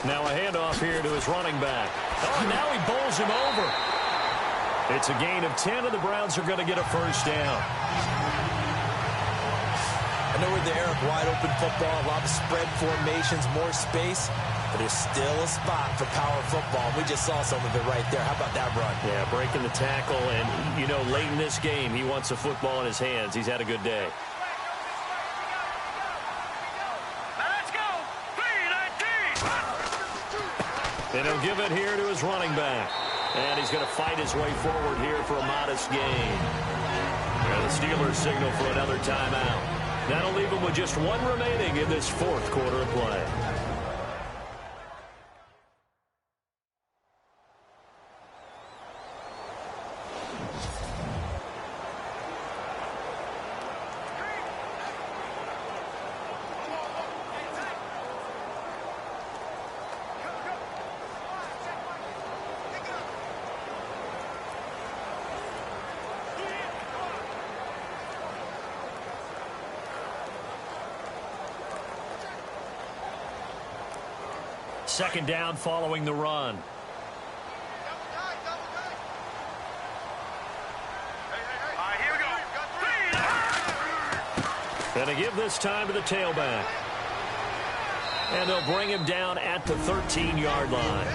Now a handoff here to his running back. Oh, now he bowls him over. It's a gain of 10, and the Browns are going to get a 1st down. I know we're in the era of wide-open football, a lot of spread formations, more space, but there's still a spot for power football. We just saw some of it right there. How about that run? Yeah, breaking the tackle, and, you know, late in this game, he wants a football in his hands. He's had a good day. And he'll give it here to his running back. And he's going to fight his way forward here for a modest gain. And the Steelers signal for another timeout. That'll leave them with just 1 remaining in this 4th quarter of play. Second down following the run. And a give this time to the tailback. And they'll bring him down at the 13-yard line.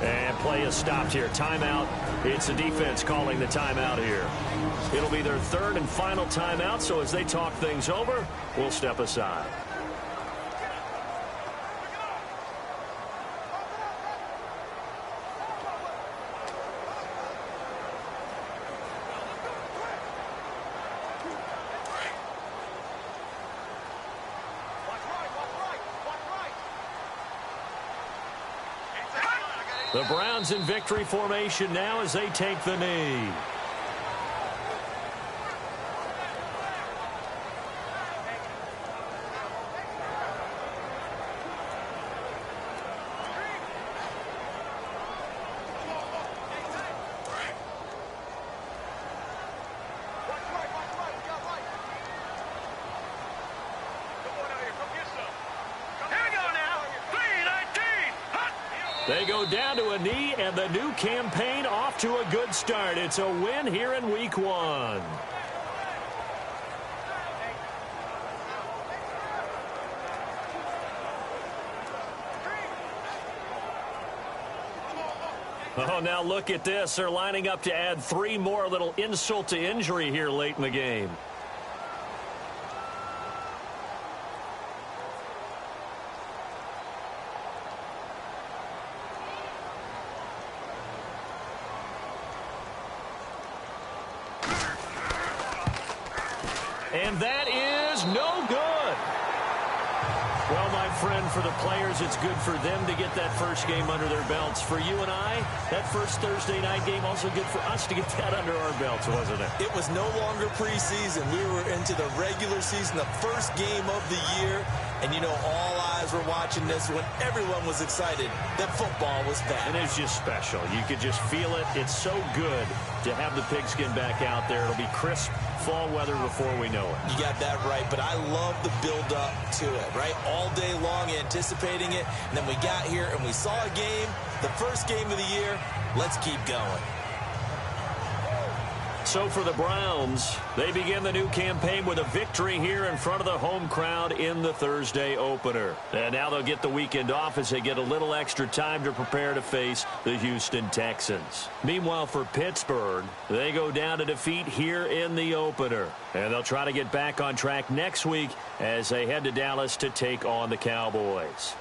And play is stopped here. Timeout. It's the defense calling the timeout here. It'll be their 3rd and final timeout, so as they talk things over, we'll step aside. The Browns in victory formation now as they take the knee. They go down to a knee, and the new campaign off to a good start. It's a win here in Week 1. Oh, now look at this. They're lining up to add 3 more, a little insult to injury here late in the game. And that is no good. Well, my friend, for the players, it's good for them to get that first game under their belts. For you and I, that first Thursday night game, also good for us to get that under our belts, wasn't it? It was no longer preseason. We were into the regular season, the first game of the year. And, you know, all eyes were watching this when everyone was excited that football was back. And it's just special. You could just feel it. It's so good to have the pigskin back out there. It'll be crisp fall weather before we know it. You got that right, but I love the build-up to it, right? All day long anticipating it, and then we got here and we saw a game, the first game of the year. Let's keep going. So for the Browns, they begin the new campaign with a victory here in front of the home crowd in the Thursday opener. And now they'll get the weekend off as they get a little extra time to prepare to face the Houston Texans. Meanwhile, for Pittsburgh, they go down to defeat here in the opener. And they'll try to get back on track next week as they head to Dallas to take on the Cowboys.